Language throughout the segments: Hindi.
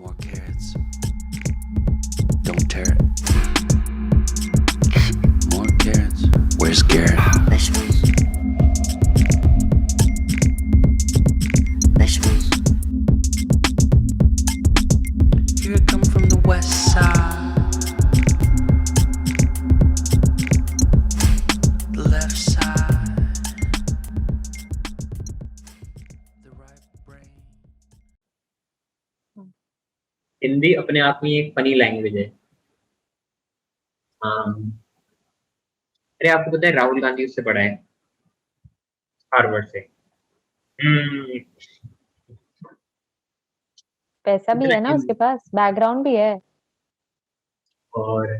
More carrots. Don't tear it. More carrots. Where's Garrett? Vegetables. Vegetables. Here I come from the west side. The left side. The right brain. Hindi अपने आप में एक फनी लैंग्वेज है। अरे आपको पता है राहुल गांधी उससे पढ़ा है हार्वर्ड से। पैसा भी है ना उसके पास, बैकग्राउंड भी है। और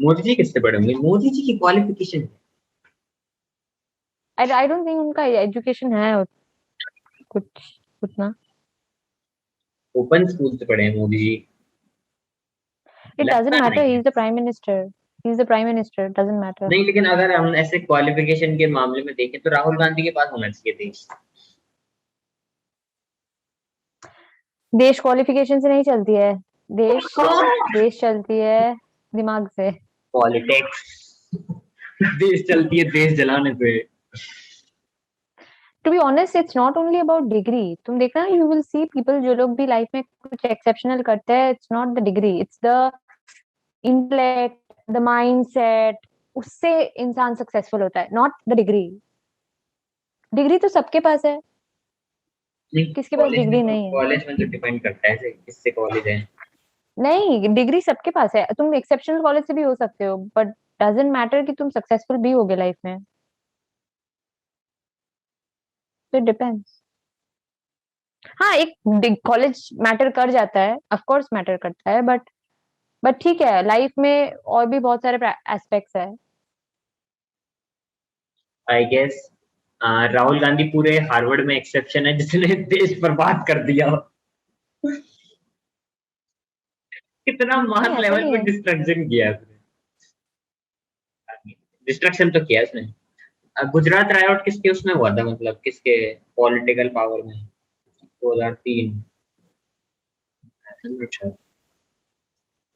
मोदी जी किससे पढ़े होंगे? मोदी जी की क्वालिफिकेशन आई डोंट थिंक उनका एजुकेशन है कुछ उतना। ओपन स्कूल से पढ़े हैं मोदी जी। इट लगता डजंट मैटर, नहीं ही है। Is the prime minister, he is the prime minister, doesn't matter. नहीं, लेकिन अगर हम ऐसे क्वालिफिकेशन के मामले में देखें तो राहुल गांधी के पास होना चाहिए थे। देश क्वालिफिकेशन से नहीं चलती है, देश चलती है दिमाग से। पॉलिटिक्स देश चलती है देश जलाने पे। To be honest, it's not only about degree. तुम देखना, यू विल सी पीपल जो लोग भी लाइफ में कुछ एक्सेप्शनल करते हैं, it's not the degree, it's the intellect, the mindset. उससे इंसान सक्सेसफुल होता है, नॉट द डिग्री। डिग्री तो सबके पास है, किसके पास डिग्री नहीं है? कॉलेज में तो डिपेंड करता है किससे कॉलेज है। नहीं, डिग्री सबके पास है। तुम एक्सेप्शनल कॉलेज से भी हो सकते हो, बट डजंट मैटर कि तुम सक्सेसफुल भी होगे लाइफ में। तो इट डिपेंड्स। हाँ, एक कॉलेज मैटर कर जाता है, ऑफ कोर्स मैटर करता है, बट ठीक है, लाइफ में और भी बहुत सारे एस्पेक्ट्स है। आई गेस राहुल गांधी पूरे हार्वर्ड में एक्सेप्शन है जिसने देश बर्बाद कर दिया। कितना महान ऐसा लेवल नहीं पे है। डिस्ट्रक्शन किया है उसने। डिस्ट्रक्शन तो किया उसने। गुजरात रायोट किसके उसमें हुआ था, मतलब किसके पॉलिटिकल पावर में? 2003।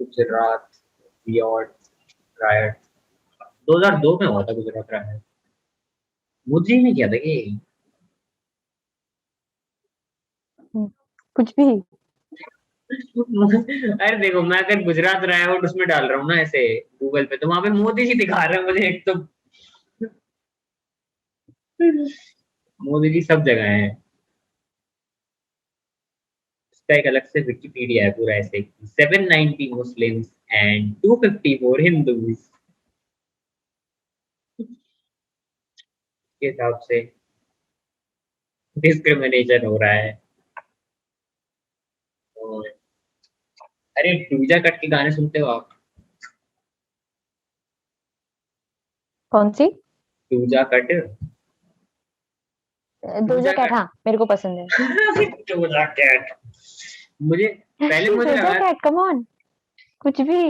गुजरात रायोट 2002 में हुआ था। गुजरात रायोट मोदी ने किया था कि कुछ भी। अरे देखो, मैं अगर गुजरात रायोट उसमें डाल रहा हूँ ना ऐसे गूगल पे, तो वहां पे मोदी जी दिखा रहे हैं मुझे। एक तो मोदी जी सब जगह है। इसका एक अलग से विकिपीडिया है पूरा ऐसे। 790 मुस्लिम्स एंड 254 हिंदूज के हिसाब से डिस्क्रिमिनेशन हो रहा है। और अरे डूजा कट के गाने सुनते हो आप? कौन सी? डूजा कट। डोजा कैट, हाँ मेरे को पसंद है। डूजा कैट मुझे पहले मुझे डोजा लगा कैट, कम ऑन, कुछ भी।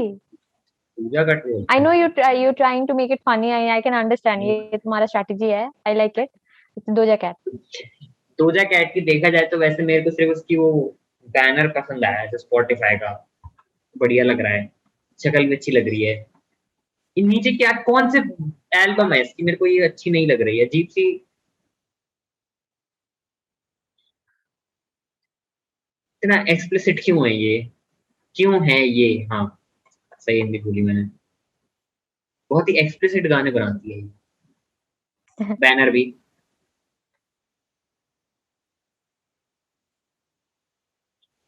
Doja Cat I know you trying to make it funny, I can understand, ये तुम्हारा स्ट्रेटजी है, I like it. It's Doja Cat. Doja Cat की देखा जाए तो वैसे मेरे को सिर्फ उसकी वो बैनर पसंद आया है जो स्पॉटिफाई का। बढ़िया लग रहा है, शक्ल भी अच्छी लग रही है। ये नीचे क्या कौन से एल्बम है इसकी? मेरे को ये अच्छी नहीं लग रही है, अजीब सी। इतना एक्सप्लिसिट क्यों है ये? क्यों है ये? हाँ, सही हिंदी बोली मैंने। बहुत ही एक्सप्लिसिट गाने बनाती है ये। बैनर भी।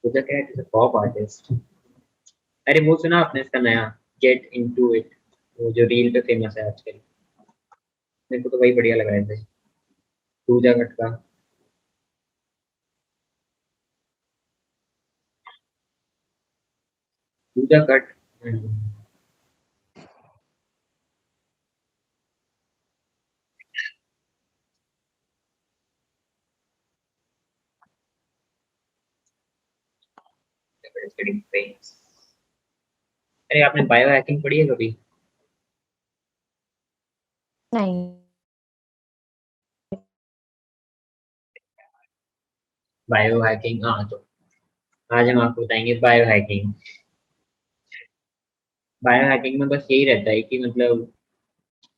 Doja Cat is a pop artist. अरे वो सुना आपने इसका नया गेट इनटू इट, वो जो रील पे फेमस है आजकल? मेरे को तो वही बढ़िया लग रहा है डोजा कट का। डोजा कट अरे आपने बायो हैकिंग पढ़ी है कभी? नहीं। बायो हैकिंग, हाँ तो आज हम आपको बताएंगे बायो हैकिंग। बायो हैकिंग में बस यही रहता है कि मतलब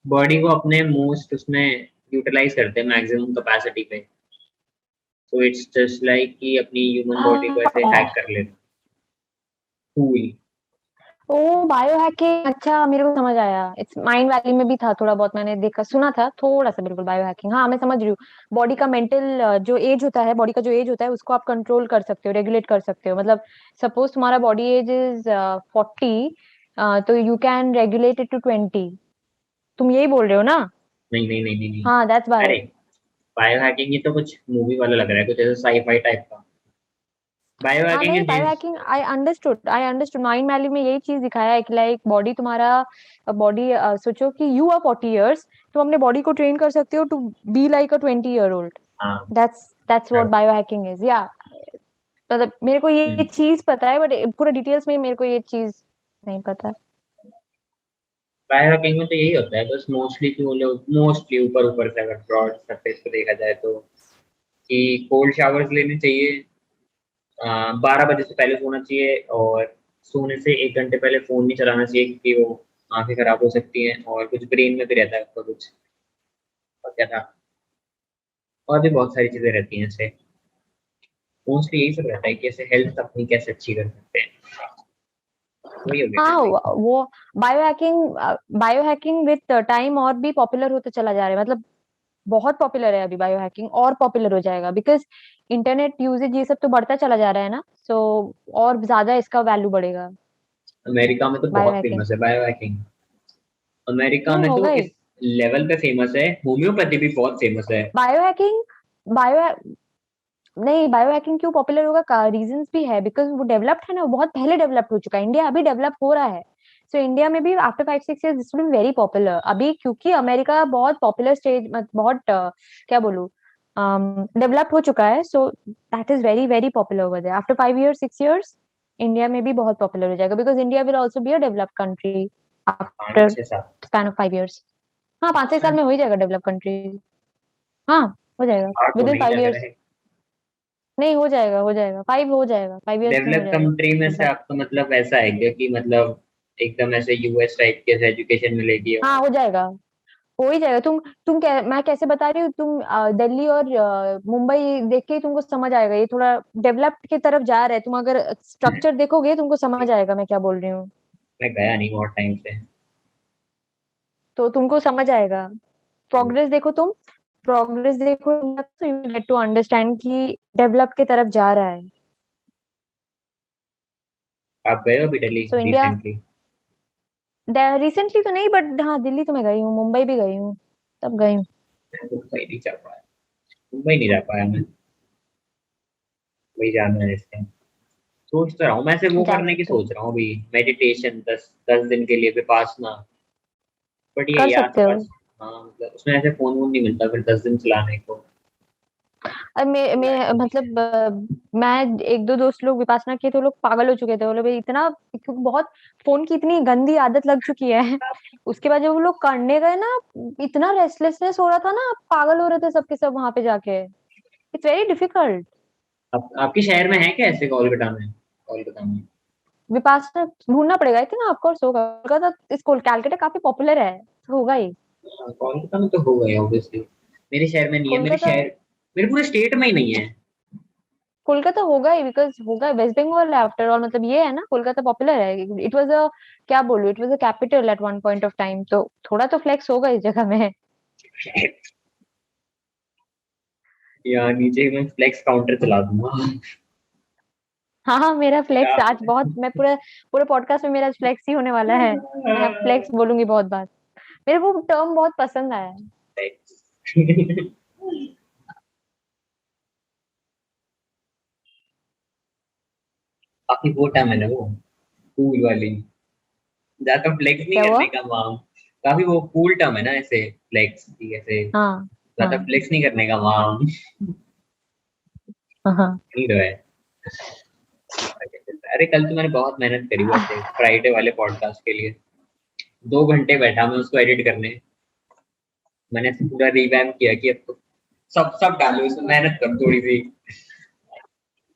बॉडी को अपने मोस्ट उसमें यूटिलाइज करते हैं मैक्सिमम कैपेसिटी पे। तो इट्स जस्ट लाइक कि अपनी ह्यूमन बॉडी को ऐसे हैक कर लेते टूल। ओ बायो हैकिंग, अच्छा मेरे को समझ आया। इट्स माइंड वैली में भी था थोड़ा बहुत, मैंने देखा सुना था थोड़ा सा, बिल्कुल बायो हैकिंग। हाँ मैं समझ रही हूँ। बॉडी का मेंटल जो एज होता है, बॉडी का जो एज होता है उसको आप कंट्रोल कर सकते हो, रेगुलेट कर सकते हो। मतलब सपोज तुम्हारा बॉडी एज इज 40, तो you can regulate it to 20। तुम यही बोल रहे हो ना? नहीं नहीं नहीं नहीं नहीं। हाँ दैट्स अरे बायो। बायो हैकिंग ये तो कुछ मूवी वाला लग रहा है, कुछ ऐसा साईफाई टाइप का। बायो हाँ हैकिंग नहीं, bio is hacking I understood mind valley में यही चीज दिखाया है कि लाइक बॉडी तुम्हारा, बॉडी सोचो कि यू आर 40 years, तुम अपने बॉडी को ट्रेन कर सकते हो to be like a 20 year old। हाँ। That's what bio hacking is, या मतलब मेरे को ये हम्म। चीज पता है, बट पूरा डिटेल्स में मेरे को ये चीज नहीं पता। बायो हैकिंग में तो यही होता है बस, मोस्टली कि वो लोग मोस्टली ऊपर ऊपर से अगर ब्रॉड सरफेस पे देखा जाए तो कि कोल्ड शावर्स लेने चाहिए, 12 बजे से पहले सोना चाहिए, और सोने से 1 घंटे पहले फोन नहीं चलाना चाहिए क्योंकि वो आंखें खराब हो सकती हैं, और कुछ ब्रेन में भी रहता है उसका कुछ, और क्या था, और भी बहुत सारी चीजें रहती हैं इससे। मोस्टली यही सब रहता है कि ऐसे हेल्थ अपनी कैसे अच्छी कर सकते हैं। वही हो गया हाँ बेसिक। वो बायो हैकिंग विद टाइम और भी पॉपुलर होते चला जा रहा है। मतलब बहुत पॉपुलर है अभी बायो हैकिंग, और पॉपुलर हो जाएगा बिकॉज इंटरनेट यूजेज ये सब तो बढ़ता चला जा रहा है ना, सो और ज्यादा इसका वैल्यू बढ़ेगा। अमेरिका में तो बायो बहुत हैकिंग फेमस है बायो हैकिंग। अमेरिका में तो होगा ही। इस लेवल पे फेमस है, होम्योपैथी भी बहुत फेमस है। बायो हैकिंग बायो नहीं, बायो हैकिंग क्यों पॉपुलर होगा का रीजंस भी है, बिकॉज वो डेवलप्ड है ना, वो बहुत पहले डेवलप्ड हो चुका है। इंडिया अभी डेवलप हो रहा है, सो इंडिया में भी after 5-6 years this will be very popular अभी, क्योंकि अमेरिका बहुत पॉपुलर स्टेज, बहुत क्या बोलूं, डेवलप हो चुका है। So that is very very popular over there. After 5 years 6 years India में भी बहुत पॉपुलर हो जाएगा, because India will also be a developed country after 5 6 साल। Span of 5 years। हाँ 5-6 साल में हो ही जाएगा डेवलप कंट्री। हाँ हो जाएगा हाँ तो विद इन नहीं फाइव लग रहा ईयर्स है। नहीं हो जाएगा 5 हो जाएगा, 5 years में हो डेवलप जाएगा कंट्री में से डेवलप। आपका मतलब ऐसा है क्या कि मतलब एकदम ऐसे यूएस टाइप के एजुकेशन मिलेगी हाँ और हो जाएगा, हो ही जाएगा। मैं कैसे बता रही हूँ, तुम दिल्ली और मुंबई देख के ही तुमको समझ आएगा ये थोड़ा डेवलप्ड की तरफ जा रहा है। तुम अगर स्ट्रक्चर देखोगे तुमको समझ आएगा मैं क्या बोल रही हूँ। मैं गया नहीं बहुत टाइम से। तो तुमको समझ आएगा, प्रोग्रेस देखो तुम, प्रोग्रेस देखो तो यू गेट टू अंडरस्टैंड कि डेवलप की तरफ जा रहा है। आप गए हो अभी Delhi so India recently? Recently तो नहीं, बट हाँ दिल्ली तो मैं गई हूँ, मुंबई भी गई हूँ, तब गई हूँ। मैं मुंबई नहीं जा पाया, मुंबई नहीं जा पाया मैं। वही जाना है इसके। सोच तो रहा हूँ मैं से वो जा करने की सकते हो, सोच रहा हूँ अभी, मेडिटेशन 10 10 दिन के लिए विपासना। बट ये कर यार सकते हो। पास, हाँ मतलब उसमें ऐसे फोन वोन नहीं मिलता फिर 10 दिन चलाने को। और मैं मतलब मैं एक दो दोस्त लोग विपासना किए तो लोग पागल हो चुके थे। वो लोग भाई इतना, क्योंकि बहुत फोन की इतनी गंदी आदत लग चुकी है उसके बाद जब वो लोग करने गए ना, इतना रेस्टलेसनेस हो रहा था ना, पागल हो रहे थे सबके सब वहां पे जाके। It's very difficult. आपके शहर में है क्या ऐसे कोलकाता में? कोलकाता में विपासना ढूंढना पड़ेगा, आई थिंक ऑफ कोर्स होगा। कोलकाता स्कूल कैलकाटा काफी पॉपुलर है, तो होगा ही। कोलकाता में तो होगा ही ऑब्वियसली। मेरे शहर में नहीं है, मेरे कोलकाता शहर, मेरे पूरे स्टेट में ही नहीं है। कोलकाता होगा ही, बिकॉज होगा, वेस्ट बंगाल आफ्टर ऑल, मतलब ये है ना, कोलकाता पॉपुलर है। इट वाज अ, क्या बोलूं, it was a capital eight one point of time, तो थोड़ा तो फ्लेक्स होगा इस जगह में। यहाँ नीचे मैं फ्लेक्स काउंटर चला दूंगा। हाँ हाँ, मेरा क्या फ्लेक्स आज बहुत, मैं पूरा पूरे पॉडकास्ट में मेरा फ्लेक्स ही होने वाला है। मैं फ्लेक्स बोलूंगी बहुत बार, मेरे को वो टर्म बहुत पसंद आया है। काफी वो टाइम है ना वो, कूल वाली, ज्यादा फ्लेक्स नहीं क्या हुआ? करने का माम। काफी वो कूल टर्म है ना ऐसे, फ्लेक्स की ऐसे, हाँ ज्यादा हाँ फ्लेक्स नहीं करने का माम। हाँ। नहीं रहा है। अरे कल तो मैंने बहुत मेहनत करी वैसे फ्राइडे वाले पॉडकास्ट के लिए। 2 घंटे बैठा मैं उसको एडिट करने। मैंने ऐसे पूरा रिवैम्प किया कि अब तो सब सब डालो इसमें, मेहनत कर थोड़ी सी।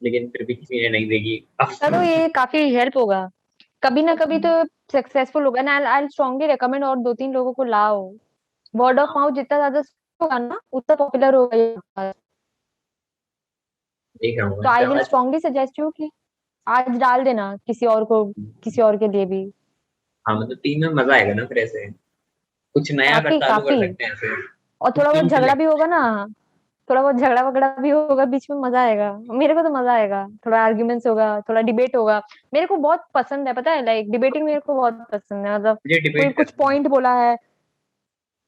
लेकिन फिर भी किसी ने नहीं देखी। चलो ये काफी हेल्प होगा, कभी ना कभी तो सक्सेसफुल होगा ना। आई स्ट्रांगली रेकमेंड और 2-3 लोगों को लाओ। वर्ड ऑफ माउथ जितना ज्यादा होगा ना उतना पॉपुलर होगा ये। देख रहा हूँ तो मैं आई तो विल आज। स्ट्रांगली सजेस्ट यू कि आज डाल देना किसी और को, किसी और के लिए भी। हाँ मतलब टीम में मजा आएगा ना फिर ऐसे, कुछ नया कर काफी चालू कर काफी। सकते हैं ऐसे। और थोड़ा बहुत टीम से झगड़ा भी होगा ना, थोड़ा बहुत झगड़ा वगड़ा भी होगा बीच में, मजा आएगा। मेरे को तो मजा आएगा, थोड़ा आर्ग्यूमेंट्स होगा, थोड़ा डिबेट होगा। मेरे को बहुत पसंद है, पता है, लाइक डिबेटिंग मेरे को बहुत पसंद है। मतलब मुझे कोई डिबेट कुछ करना है। पॉइंट बोला है,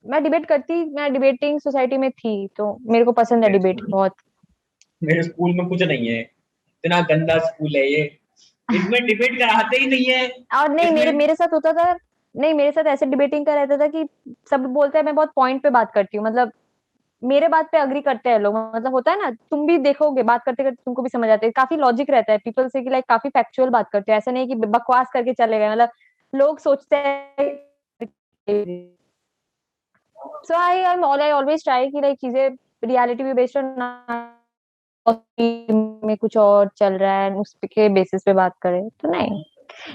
मैं डिबेटिंग सोसाइटी में थी, तो मेरे को पसंद है मेरे डिबेट स्कूल बहुत। मेरे स्कूल में कुछ नहीं है, इतना गंदा स्कूल है ये, इसमें डिबेट कराते ही नहीं है। और नहीं, मेरे इसमें मेरे साथ होता था। नहीं, मेरे साथ ऐसे डिबेटिंग का रहता था कि सब बोलते हैं मैं बहुत पॉइंट पे बात करती हूँ, मतलब मेरे बात पे अग्री करते हैं लोग। मतलब होता है ना, तुम भी देखोगे बात करते करते तुमको भी समझ आता है, काफी लॉजिक रहता है पीपल से कि लाइक काफी फैक्चुअल बात करते हैं, ऐसा नहीं कि बकवास करके चले गए। मतलब लोग सोचते हैं। सो आई ऑलवेज ट्राई कि लाइक चीजें रियलिटी पे बेस्ड ना, में कुछ और चल रहा है उसके बेसिस पे बात करें तो नहीं।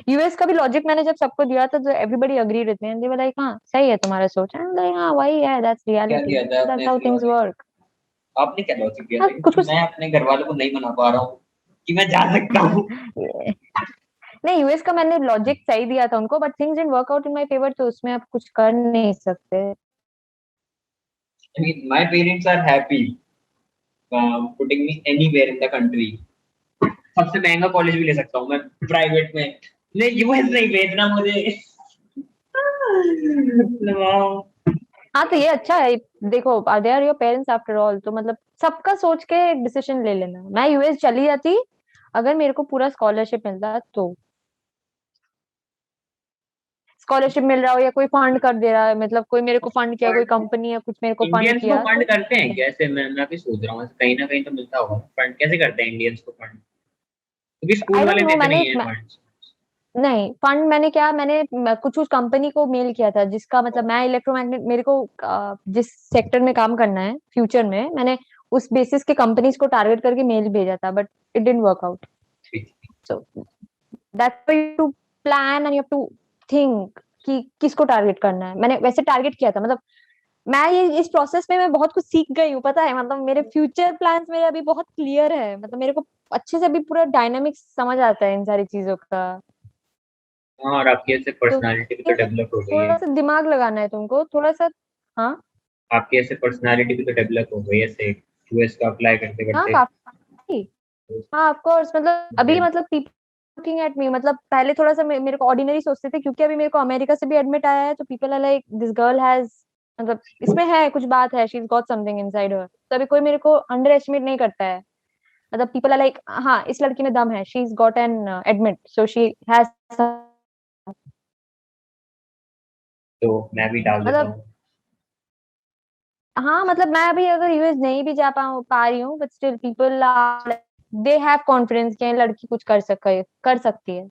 यूएस का भी लॉजिक मैंने जब सबको दिया था तो everybody agreed with me, they were like हाँ सही है तुम्हारा सोच, एंड लाइक हाँ वही है, दैट्स क्या रियलिटी, दिया था आपने दैट्स हाउ ऐसे थिंग्स लॉजिक? वर्क। आपने क्या लॉजिक दिया हाँ था, कुछ क्योंकि कुछ। मैं अपने घर वालों को नहीं मना पा रहा हूँ कि मैं जा सकता हूँ। नहीं, यूएस का मैंने लॉजिक सही दिया था उनको, but things didn't work out in my favour, तो उसमें आप कुछ कर नहीं सकते। I mean, my parents are happy putting me anywhere in the country। सबसे महंगा कॉलेज भी ले सकता हूँ मैं, प्राइवेट में। नहीं, यूएस नहीं भेजना मुझे। वाह। हाँ तो ये अच्छा है। देखो, they are your parents after all, तो मतलब सबका सोच के डिसीजन ले लेना। मैं यूएस चली जाती अगर मेरे को पूरा स्कॉलरशिप मिलता, तो स्कॉलरशिप मिल रहा हो या कोई फंड कर दे रहा है, मतलब कोई मेरे को फंड किया, कोई कंपनी या कुछ मेरे को फंड इंडियंस को किया, फंड तो करते ठीक हैं है। क्या ऐसे? मैं भी सोच रहा हूँ, कहीं ना कहीं तो मिलता होगा फंड। कैसे करते हैं इंडियंस को फंड? क्योंकि स्कूल आई डोंट वाले नो। देते नहीं है फंड। नहीं, फंड मैंने क्या, कुछ उस कंपनी को मेल किया था जिसका मतलब मैं इलेक्ट्रोमैग्नेट, मेरे को जिस सेक्टर में काम करना है फ्यूचर में, मैंने उस बेसिस के कंपनीज को टारगेट करके मेल भेजा था, but it didn't work out. So that's why you to plan and you have to think कि किसको टारगेट करना है। मैंने वैसे टारगेट किया था, मतलब मैं ये इस प्रोसेस में मैं बहुत कुछ सीख गई हूँ, पता है। मतलब मेरे फ्यूचर प्लान्स मेरे अभी बहुत क्लियर है, मतलब मेरे को अच्छे से अभी पूरा डायनामिक्स समझ आता है इन सारी चीजों का। हाँ, और आपकी ऐसे तो पर्सनालिटी भी तो डेवलप हो गई है। थोड़ा सा दिमाग लगाना है तुमको, थोड़ा सा। हाँ। आपकी ऐसे पर्सनालिटी भी तो डेवलप हो गई ऐसे यूएस का अप्लाई करते हाँ करते। काफी। हाँ ऑफ कोर्स, मतलब अभी मतलब पीपल लुकिंग एट मी, मतलब पहले थोड़ा सा मेरे को ऑर्डिनरी सोचते थे, क्योंकि अभी मेरे को अमेरिका से भी एडमिट आया है, तो people are like this girl has, मतलब इसमें है कुछ बात है, she is got something inside her, तो अभी कोई मेरे को अंडर एस्टिमेट नहीं करता है। मतलब पीपल आर लाइक हाँ इस लड़की में दम है, she is got an admit, so she has. तो मैं भी डाल देता मतलब हूँ। हाँ, मतलब मैं अभी अगर यूएस नहीं भी जा पा रही हूँ, but still people they have confidence कि लड़की कुछ कर सकती है।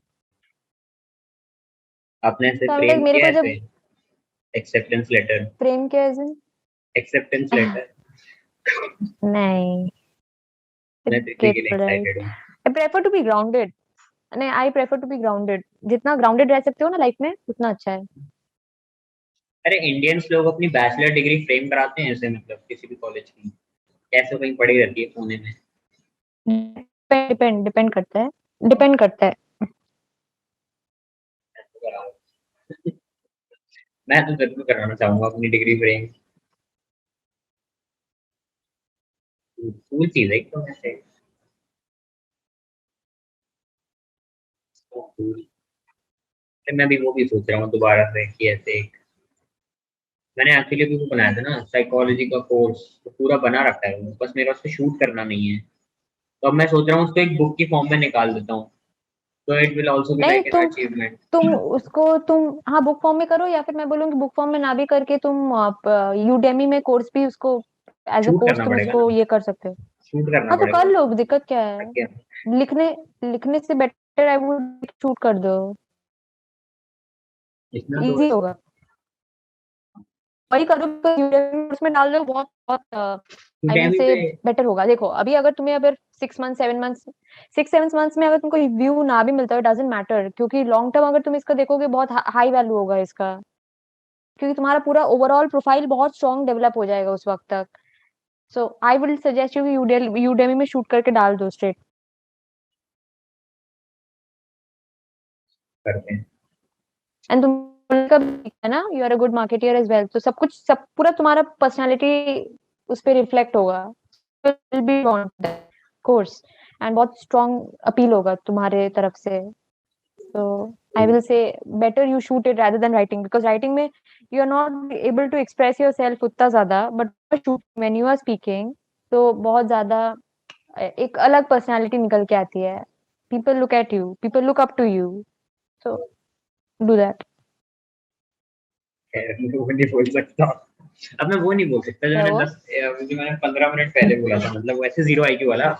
आपने ऐसे तो लाइक प्रेम मेरे किया को ऐसे? जब एक्सेप्टेंस लेटर। प्रेम के एक्सेप्टेंस लेटर। नहीं, मैं तो इसी के लिए राइट, एक्साइटेड हूँ। I prefer to be grounded. नहीं, I prefer to be grounded, जितना ग्राउंडेड रह सकते हो ना लाइफ में उतना अच्छा है। अरे इंडियंस लोग अपनी बैचलर डिग्री फ्रेम कराते हैं ऐसे, मतलब किसी भी कॉलेज की, कैसे कहीं पड़ी रहती है पुणे में। डिपेंड करता है, डिपेंड करता है। ऐसे कराओ। मैं तो जरूर कराना चाहूंगा अपनी डिग्री फ्रेम। कूल चीज है एकदम ऐसे। तो cool। फिर मैं भी वो भी सोच रहा हूँ दोबारा से कि ऐसे मैंने एक्चुअली भी वो बनाया था ना साइकोलॉजी का कोर्स, तो पूरा बना रखा है वो, बस मेरा उस पर शूट करना नहीं है। तो अब मैं सोच रहा हूँ उसको एक बुक की फॉर्म में निकाल देता हूँ, तो इट विल आल्सो बी नहीं, लाइक एन अचीवमेंट। तुम उसको तुम हाँ बुक फॉर्म में करो, या फिर मैं बोलूंगी बुक फॉर्म में ना भी करके तुम आप यूडेमी में कोर्स भी उसको एज अ शूट कोर्स करना तुम पड़ेगा उसको ना, ये कर सकते हो। शूट करना हाँ तो पड़ेगा कर लो, उसको। दिक्कत क्या है। क्या? लिखने लिखने से बेटर आई वुड शूट कर दो, इतना तो इजी होगा। वही करो तो Udemy में डाल दो, बहुत बहुत आई मीन यूडेमी से पे। बेटर होगा। देखो अभी अगर तुम्हें अगर 6 7 मंथ्स में अगर तुमको व्यू ना भी मिलता है डजंट मैटर, क्योंकि लॉन्ग टर्म अगर तुम इसका देखोगे बहुत हाई वैल्यू होगा इसका, क्योंकि तुम्हारा पूरा ओवरऑल प्रोफाइल बहुत स्ट्रांग डेवलप हो जाएगा उस वक्त तक। So I will suggest you Udemy में शूट करके डाल दो स्ट्रेट। करते हैं। एंड तुम का भी है ना, you are a good marketer as well, तो सब पूरा तुम्हारा पर्सनालिटी उस पे रिफ्लेक्ट होगा, will be on that course, and बहुत स्ट्रांग अपील होगा तुम्हारे तरफ से। So I will say better you shoot it rather than writing, because writing में you are not able to express yourself उतना ज़्यादा, but shoot when you are speaking तो बहुत ज़्यादा एक अलग personality निकल के आती है। People look at you, people look up to you, so do that. खैर, मैं वो नहीं बोल सकता। अब मैं वो नहीं बोल सकता जो क्या मैंने हुआ? 15 मिनट पहले बोला था, मतलब वैसे 0 IQ वाला।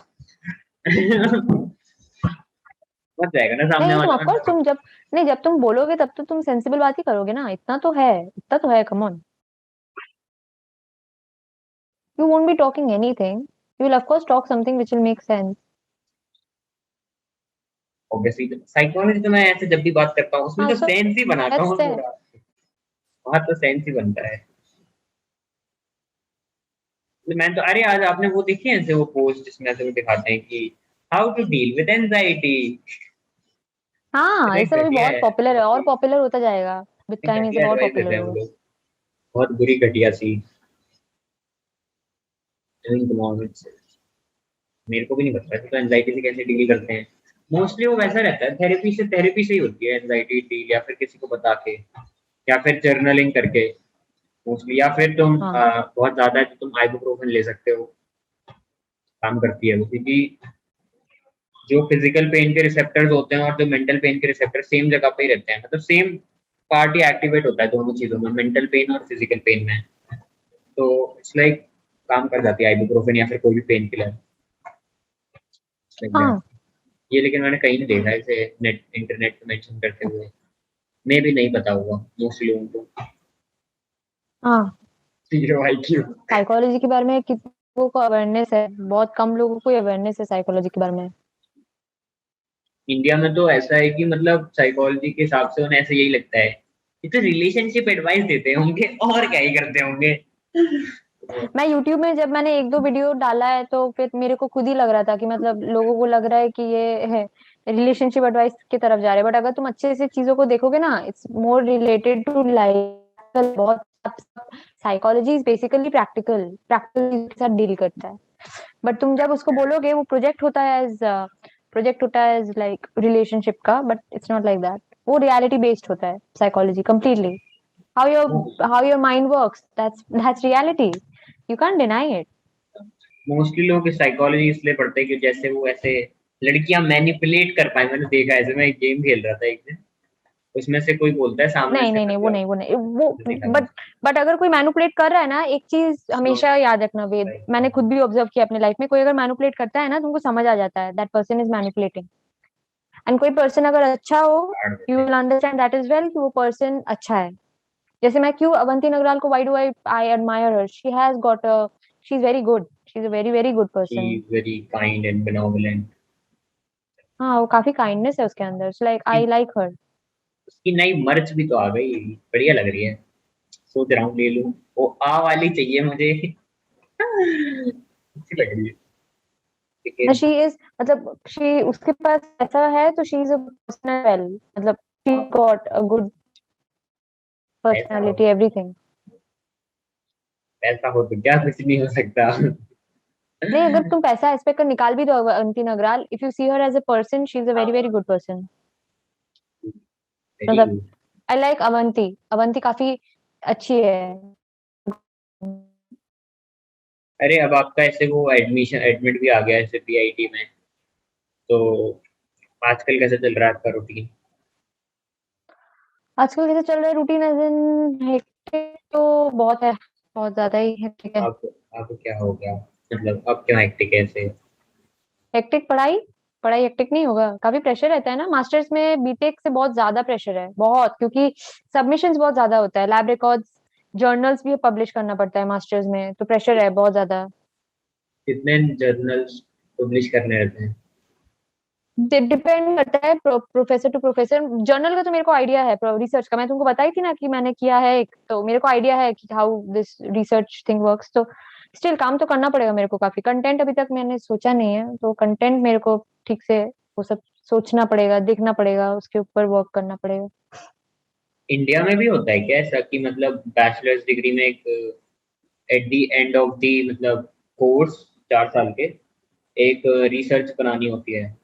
मत जाएगा ना सामने नहीं तुम वाला of course तुम जब तुम बोलोगे तब तो तुम सेंसिबल बात ही करोगे ना, इतना तो है, come on. You won't be talking anything, you will of course talk something which will make sense. Obviously psychology तो मैं ऐसे जब भी बात करता हूँ उसमें हाँ, तो so सेंस ही बनाता that's हूँ there. थोड़ा, वहाँ तो सेंस ही बनता है। तो मैं तो, अरे आज आपने वो देखी है ऐसे वो पोस्ट जिसमें ऐसे वो दिखाते हैं कि how to deal with anxiety. हाँ, ये सब अभी घटिया बहुत है, पॉपुलर है बहुत और ही पॉपुलर होता जाएगा विद टाइम, ये सब घटिया और एडवाइस देते पॉपुलर हैं वो होगा। लोग, बहुत बुरी घटिया सी। मेरे को भी नहीं पता तो एंजाइटी से कैसे डील करते हैं। मोस्टली वो वैसा रहता है, थेरेपी से ही होती है एंजाइटी डील, या फिर किसी को बता के, या फिर जर्नलिंग करके मोस्टली, या फिर तुम हाँ बहुत ज्यादा है तो तुम आइबुप्रोफेन ले सकते हो, काम करती है वो, क्योंकि जो फिजिकल पेन के रिसेप्टर्स होते हैं और जो मेंटल पेन के रिसेप्टर सेम जगह पे ही रहते हैं, मतलब सेम पार्ट ही एक्टिवेट होता है दोनों चीजों में, मेंटल पेन और फिजिकल पेन में। तो इट्स लाइक काम कर जाती है आइबुप्रोफेन या फिर कोई भी पेन किलर like हाँ ये लेकिन मैंने कहीं नहीं देखा इसे नेट इंटरनेट पे मेंशन करते हुए, मे भी नहीं पता होगा मोस्टली लोगों को। हाँ, 0 IQ। साइकोलॉजी के बारे में कितने लोगों को अवेयरनेस है, बहुत कम लोगों को अवेयरनेस है साइकोलॉजी के बारे में। इंडिया में तो ऐसा है कि मतलब साइकोलॉजी के हिसाब से उन्हें ऐसे यही लगता है कि तो रिलेशनशिप एडवाइस देते होंगे और क्या ही करते होंगे। मैं यूट्यूब में जब मैंने एक दो वीडियो डाला है तो फिर मेरे को खुद ही लग रहा था कि मतलब लोगों को लग रहा है कि ये है रिलेशनशिप एडवाइस की तरफ जा रहे हैं, बट अगर तुम अच्छे से चीजों को देखोगे ना, it's more related to life. बहुत साइकोलॉजी इज बेसिकली प्रैक्टिकल के साथ डील करता है, बट तुम जब उसको बोलोगे वो प्रोजेक्ट होता है एज लाइक रिलेशनशिप का, but it's not like that. वो रियलिटी बेस्ड होता है psychology completely. how your mind works, that's reality, you can't deny it. Mostly लोग साइकोलॉजी इसलिए पढ़ते हैं कि जैसे वो ऐसे लड़कियां मैनिपुलेट कर पाए। मैंने देखा है, ऐसे मैं एक गेम खेल रहा था एक दिन, उसमें से कोई बोलता है सामने नहीं से नहीं नहीं, मतलब, वो देखा बट बट अगर कोई मैनिपुलेट कर रहा है ना, एक चीज हमेशा याद रखना वेद, मैंने खुद भी ऑब्जर्व किया अपने लाइफ में, कोई अगर मैनिपुलेट करता है ना तुमको समझ आ जाता है that person is manipulating. And कोई पर्सन अगर अच्छा हो, you will understand that is well कि वो पर्सन अच्छा है। जैसे मैं क्यों अवंती नगराल को, why do I admire her, she is very good, she is a very very good she person. Is very kind and benevolent. हाँ, वो काफी काइंडनेस है उसके अंदर, लाइक आई लाइक हर। उसकी नई मर्च भी तो आ गई, बढ़िया लग रही है, सोच रहा हूँ ले लूं, वो आ वाली चाहिए मुझे। अच्छी लग रही है लेकिन। शी इज मतलब शी उसके पास ऐसा है तो she is a personal well, मतलब शी गॉट अ गुड ऐसा हो, पर्सनालिटी एवरीथिंग। ऐसा हो तो क्या कुछ नहीं हो सकता। नहीं, अगर तुम पैसा एस्पेक्ट कर निकाल भी दो Avanti Nagral, if you see her as a person, she is a very very good person. Very मतलब good. I like Avanti, Avanti काफी अच्छी है। अरे अब आपका ऐसे वो एडमिशन एडमिट भी आ गया है PIT में, तो आजकल कैसे चल रहा है आपका रूटीन? आजकल कैसे चल रहा है रूटीन, एज इन हेक्टिक तो बहुत है, बहुत ज्यादा ही हेक्टिक है। आपको आपको क्या हो गया, मतलब अब क्यों हेक्टिक है ऐसे? हेक्टिक पढ़ाई, पढ़ाई हेक्टिक नहीं होगा, काफी प्रेशर रहता है ना मास्टर्स में, बीटेक से बहुत ज्यादा प्रेशर है बहुत, क्योंकि सबमिशंस बहुत ज्यादा होता है, लैब रिकॉर्ड्स, जर्नल्स भी पब्लिश करना पड़ता है मास्टर्स में, तो प्रेशर है बहुत ज्यादा। कितने जर्नल्स पब्लिश करने रहते हैं? डिपेंड करता है प्रोफेसर टू प्रोफेसर। जर्नल का तो मेरे को आइडिया है, रिसर्च का मैं तुमको बताई थी ना कि मैंने किया है एक, तो मेरे को आइडिया है कि how this research thing works. तो स्टिल काम तो करना पड़ेगा मेरे को काफी। कंटेंट अभी तक मैंने सोचा नहीं है, तो कंटेंट मेरे को ठीक से वो सब सोचना पड़ेगा, देखना पड़ेगा, उसके ऊपर वर्क करना पड़ेगा। इंडिया में भी होता है क्या ऐसा कि मतलब बैचलर्स डिग्री में एक at the end of the मतलब कोर्स 4 साल के एक रिसर्च बनानी होती है?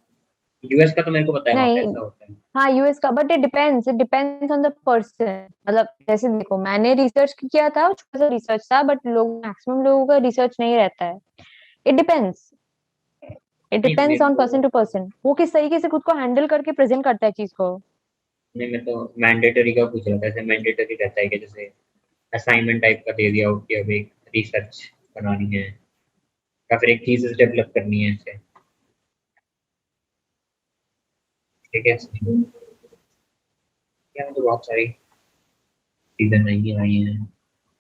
यूएस का तो मेरे को पता है वहाँ पे नहीं, ऐसा होता है। हाँ यूएस का, but it depends on the person. मतलब जैसे देखो मैंने रिसर्च किया था, छोटा सा रिसर्च था, बट लोग मैक्सिमम लोगों का रिसर्च नहीं रहता है। इट डिपेंड्स, इट नहीं डिपेंड्स मेरे ऑन को पर्सन टू पर्सन, वो किस तरीके से खुद को हैंडल करके प्रेजेंट करता है चीज को। नहीं, मैं तो मैंडेटरी का पूछ रहा था। ऐसे मैंडेटरी रहता है कि जैसे असाइनमेंट टाइप का दे दिया हो कि अब एक रिसर्च बनानी है या फिर एक थीसिस डेवलप करनी है ऐसे? ठीक है। क्या तो बहुत सारी चीजें नहीं आई हैं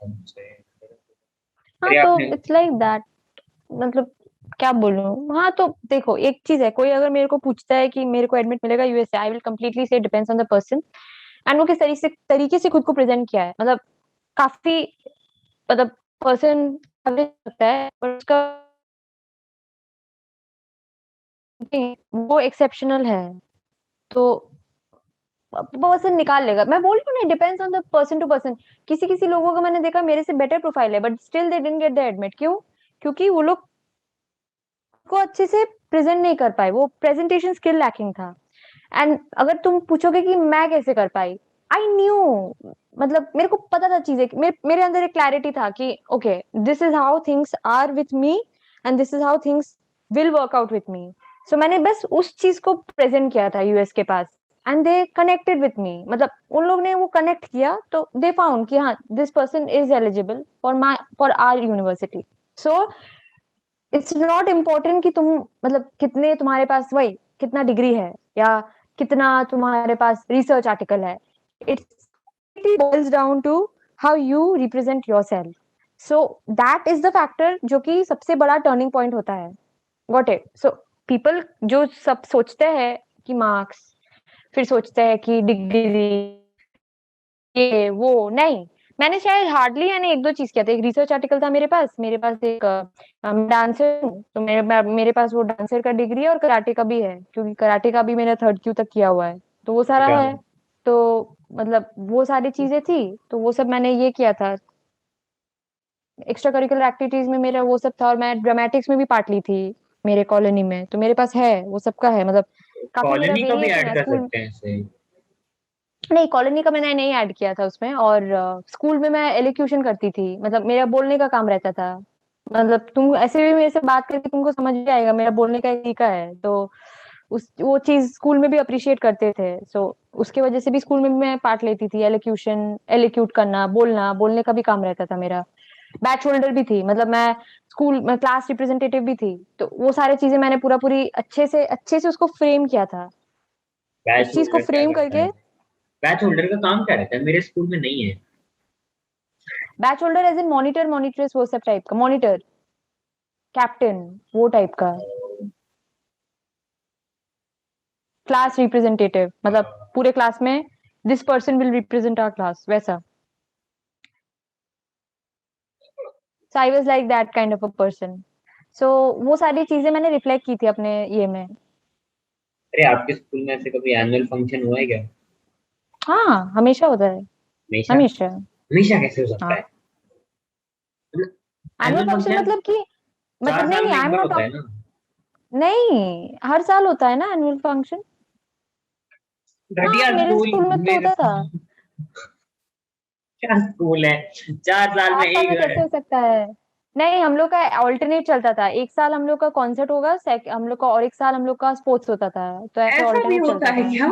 हमसे। हाँ अरे तो आपने इट्स लाइक दैट। मतलब क्या बोलूं, हाँ तो देखो एक चीज है, कोई अगर मेरे को पूछता है कि मेरे को एडमिट मिलेगा यूएसए, आई विल कंप्लीटली से depends on the person and वो किस तरीके से खुद को प्रेजेंट किया है। मतलब काफी, मतलब पर्सन लगता है पर उसका वो एक्सेप्शनल है, तो पर्सन निकाल लेगा। मैं बोल रही हूँ ना, depends on the person to person. किसी किसी लोगों का मैंने देखा मेरे से बेटर प्रोफाइल है, but still they didn't get the admit. क्यों? क्योंकि वो लोग को अच्छे से प्रेजेंट नहीं कर पाए, वो प्रेजेंटेशन स्किल लैकिंग था। एंड अगर तुम पूछोगे कि मैं कैसे कर पाई, आई न्यू, मतलब मेरे को पता था चीजें, मेरे अंदर एक क्लैरिटी था कि okay this is how things are with me and this is how things will work out with me. So मैंने बस उस चीज को प्रेजेंट किया था यूएस के पास and they connected with me. मतलब उन लोग ने वो कनेक्ट किया तो दे फाउंड कि हाँ this person is eligible for our university. So it's not important कि तुम मतलब कितने तुम्हारे पास वही कितना डिग्री है या कितना तुम्हारे पास रिसर्च आर्टिकल है। It's boils down to how you represent yourself. So that is the factor जो कि सबसे बड़ा टर्निंग पॉइंट होता है। Got it? सो पीपल जो सब सोचते हैं कि मार्क्स, फिर सोचते हैं कि डिग्री, ये वो नहीं। मैंने शायद हार्डली यानी एक दो चीज किया था। एक रिसर्च आर्टिकल था मेरे पास एक डांसर हूँ, तो मेरे पास वो डांसर का डिग्री है और कराटे का भी है, क्योंकि कराटे का भी मैंने 3rd क्यू तक किया हुआ है, तो वो सारा क्या? है। तो मतलब वो सारी चीजें थी, तो वो सब मैंने ये किया था। एक्स्ट्रा करिकुलर एक्टिविटीज में मेरा वो सब था, और मैं ड्रामेटिक्स में भी पार्ट ली थी मेरे कॉलोनी में, तो मेरे पास है वो सब का है। मतलब काफी मेरा कॉलोनी को भी वेरिएशन ऐड है कर स्कूल। सकते हैं ऐसे? नहीं, कॉलोनी का मैंने नहीं ऐड किया था उसमें। और स्कूल में मैं एलोक्यूशन करती थी, मतलब मेरा बोलने का काम रहता था। मतलब तुम ऐसे भी मेरे से बात करके तुमको समझ भी आएगा, मेरा बोलने का एक तरीका है। तो उस वो चीज स्कूल में भी अप्रिशिएट करते थे। सो उसके वजह से भी स्कूल में भी मैं पार्ट लेती थी। एलोक्यूशन, एलोक्यूट करना, बोलने का भी काम रहता था मेरा। बैच होल्डर भी थी, मतलब मैं स्कूल में क्लास रिप्रेजेंटेटिव भी थी। तो वो सारी चीजें मैंने पूरा पूरी अच्छे से उसको फ्रेम किया था। बैच उस चीज को होल्डर क्या फ्रेम करता है? करके, बैच होल्डर का काम क्या रहता है? मेरे स्कूल में नहीं है। Badge holder as in monitor, monitors, वो सब टाइप का, मॉनिटर, कैप्टन, वो टाइप का। क्लास रिप्रेजेंटेटिव, मतलब पूरे क्लास में this person will represent our class, वैसा। So I was like that kind of a person. So वो सारी चीजें मैंने रिफ्लेक्ट की थी अपने ये में। अरे आपके स्कूल में ऐसे कभी एनुअल फंक्शन हुआ है क्या? हाँ हमेशा होता है, हमेशा? हमेशा। हमेशा कैसे हो सकता हाँ, है? मतलब एनुअल एनुअल फंक्शन फंक्शन मतलब कि, चार मतलब नहीं साल नहीं में आई एक एम बार नॉट होता है टॉक, ना? नहीं हर साल होता है ना एनुअल फंक्शन। हाँ घटिया मेरे स्कूल। स्कूल में तो मेरे होता था। क्या स्कूल है? 4 साल में 4 साल एक में बार? कैसे हो सकता है? नहीं, हम लोग का ऑल्टरनेट चलता था। एक साल हम लोग का कॉन्सर्ट होगा, हम लोग का, और एक साल हम लोग का स्पोर्ट्स होता था, तो ऐसे ऐसा भी ऑल्टरनेट होता चलता है था। क्या?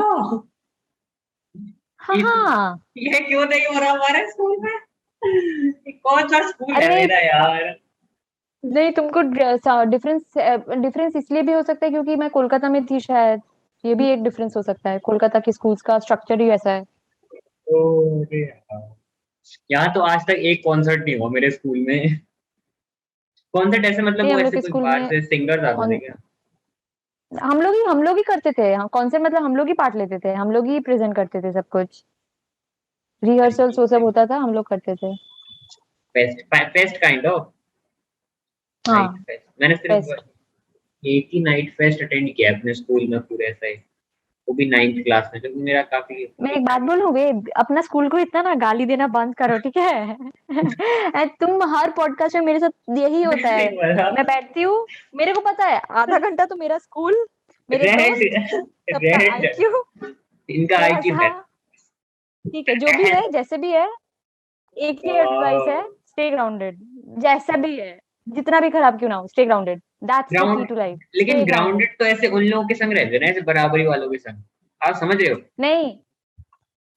हाँ ये हाँ। ये क्यों नहीं हो रहा हमारे स्कूल में? ये कौन सा स्कूल है अरे मेरा यार? नहीं, तुमको डिफरेंस डिफरेंस इसलिए भी हो सकता है क्योंकि मैं कोलकाता में थी शायद। ये भी एक डिफरेंस हो सकता है, कोलकाता की स्कूल्स का स्ट्रक्चर ही ऐसा है। अरे यार, यहाँ तो आज तक एक कॉन्सर्ट नहीं हुआ मेरे स्कूल में। कॉन्सर्ट ऐसे मतलब नहीं वो हम लोग ऐसे के कोई स्कूल बाहर में से सिंगर्स आते थे कौन, क्या? हम लोग ही करते थे, हम कॉन्सेप्ट मतलब हम लोग ही पार्ट लेते थे, हम लोग ही प्रेजेंट करते थे सब कुछ, रिहर्सल्स वो सब होता था, हम लोग करते थे। Fest fest kind of night हाँ फेस्ट। मैंने सिर्फ बेस्ट। एक ही नाइट फेस्ट अटेंड किया है अपने स्कूल में पूरे ऐसा ही, वो भी 9th क्लास में, जो कि मेरा काफी मैं एक बात बोलूं वे, अपना स्कूल को इतना ना गाली देना बंद करो, ठीक है? तुम हर पॉडकास्ट में मेरे साथ यही होता है। मैं बैठती हूँ, मेरे को पता है आधा घंटा तो मेरा स्कूल, मेरे दोस्त, रेड सबका रेड आईक्यू इनका थोड़ा आईक्यू सा, है। ठीक है जो भी है जैसे भी है, एक ही एडवाइस है, स्टे ग्राउंडेड। जैसा भी है, जितना भी खराब क्यों ना हो, stay grounded. That's the key ground, to life, लेकिन स्टे ग्राउंडेड। ग्राउंडेड तो ऐसे उन लोगों के संग रहते हैं ना, ऐसे बराबरी वालों के संग, आप समझ रहे हो? नहीं,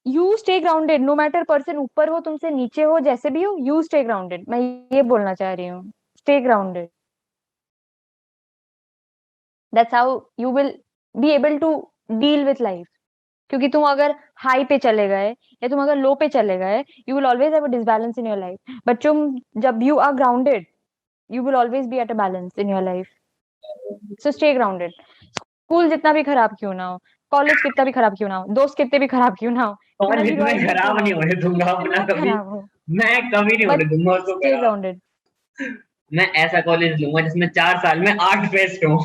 you stay grounded no matter person ऊपर हो तुमसे, नीचे हो, जैसे भी हो, यू स्टे ग्राउंडेड। मैं ये बोलना चाह रही हूँ, stay grounded. That's how you will be able to deal with life. क्योंकि तुम अगर हाई पे चले गए या तुम अगर लो पे चले गए, you will always have a disbalance in your life. But तुम जब you are grounded, you will always be at a balance in your life. So stay grounded. School जितना भी खराब क्यों ना हो, कॉलेज कितना भी खराब क्यों ना हो, दोस्त कितने भी खराब क्यों ना हो, क्यों ना कॉलेज में हीरोइज्म क्यों खराब ना नहीं हो, होने दूंगा अपना कितना कभी, खराब हो, मैं कभी नहीं बट होने दूंगा उसको स्टे खराब। ग्राउंडेड। मैं ऐसा कॉलेज लूंगा जिसमें 4 साल में 8 फेस्ट हो।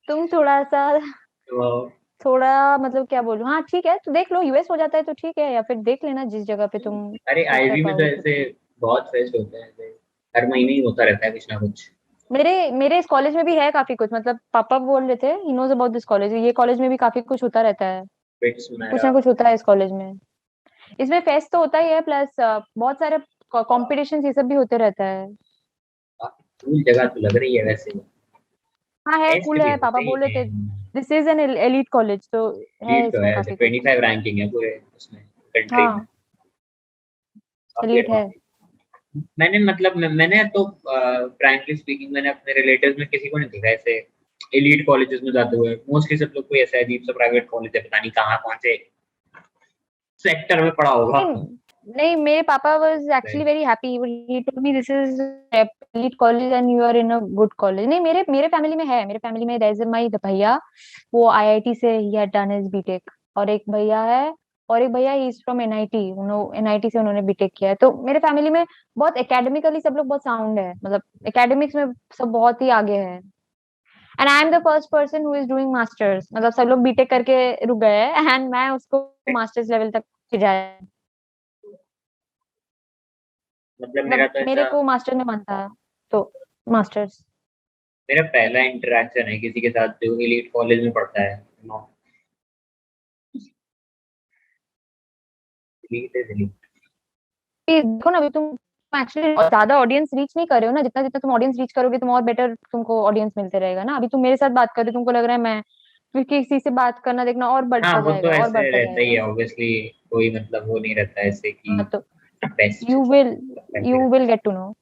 तुम थोड़ा सा, तो थोड़ा मतलब क्या बोलूं, हाँ ठीक है तो देख लो, यूएस हो जाता है तो ठीक है, या फिर देख लेना जिस जगह पे तुम अरे सेट कर आईवी में तो पाओगे खुद ऐसे को। बहुत फेस्ट होते हैं ऐसे, हर महीने ही होता रहता है कुछ ना कुछ। मेरे मेरे इस कॉलेज में भी है काफी कुछ, मतलब पापा बोल रहे थे, he knows about this college, ये कॉलेज में भी काफी कुछ होता रहता है। फिट्स कुछ मेरा ना कुछ होता है इस कॉलेज में। इसमें फेस्ट तो होता ही है, प्लस बहुत सारे कॉम्पिटिशन ये सब भी होते रहता है। काफी कूल जगह तो लग रही है वैसे। हाँ है, फेस्ट कूल भी है, पापा होते ही बोल रहे हैं। थे this is an elite college, तो है लीड तो है इसमें ऐसे, काफी कुछ। 25 रैंकिंग है पूरे उसमें, कंट्री में। हाँ काफी एलीट है। एडवांटेज। मैंने मतलब मैंने तो फ्रैंकली स्पीकिंग मैंने अपने रिलेटिव्स में किसी को नहीं देखा ऐसे एलीट कॉलेजेस में जाते हुए। मोस्टली सब लोग कोई ऐसा अजीब सा प्राइवेट कॉलेज है, पता नहीं कहाँ कौन से सेक्टर में पड़ा होगा। नहीं नहीं, मेरे पापा was actually very happy, he told me this is elite college and you are in a good college. नहीं, मेरे मेरे फैमिली में है, मेरे फैमिली में देयर इज माय भैया, वो आईआईटी से ही हैड डन हिज बीटेक, और एक भैया है, और एक भैया ही इज फ्रॉम एनआईटी, उन्होंने एनआईटी से उन्होंने बीटेक किया है। तो मेरे फैमिली में बहुत एकेडमिकली सब लोग बहुत साउंड है, मतलब एकेडमिक्स में सब बहुत ही आगे है। And I am the first person who is doing masters, मतलब सब लोग बीटेक करके रुक गए हैं एंड मैं उसको मास्टर्स लेवल तक भिजाया। मतलब मेरा मतलब तो मेरे ऐसा, को मास्टर में मन था, तो मास्टर्स। मेरा पहला इंटरेक्शन है किसी के साथ जो एलीट कॉलेज में पढ़ता है। Elite is elite. देखो ना, अभी तुम एक्चुअली ज्यादा ऑडियंस रीच नहीं कर रहे हो ना, जितना जितना तुम ऑडियंस रीच करोगे तुम और बेटर तुमको ऑडियंस मिलते रहेगा ना। अभी तुम मेरे साथ बात कर रहे हो, तुमको लग रहा है मैं, फिर किसी से बात करना देखना और हाँ बढ़ता वो तो जाएगा और ऐसे बढ़ता रहता ही जाएगा। है ऑब्वियसली, कोई मतलब वो नहीं रहता ऐसे कि हाँ तो बेस्ट यू विल करके यू रहता will get to know.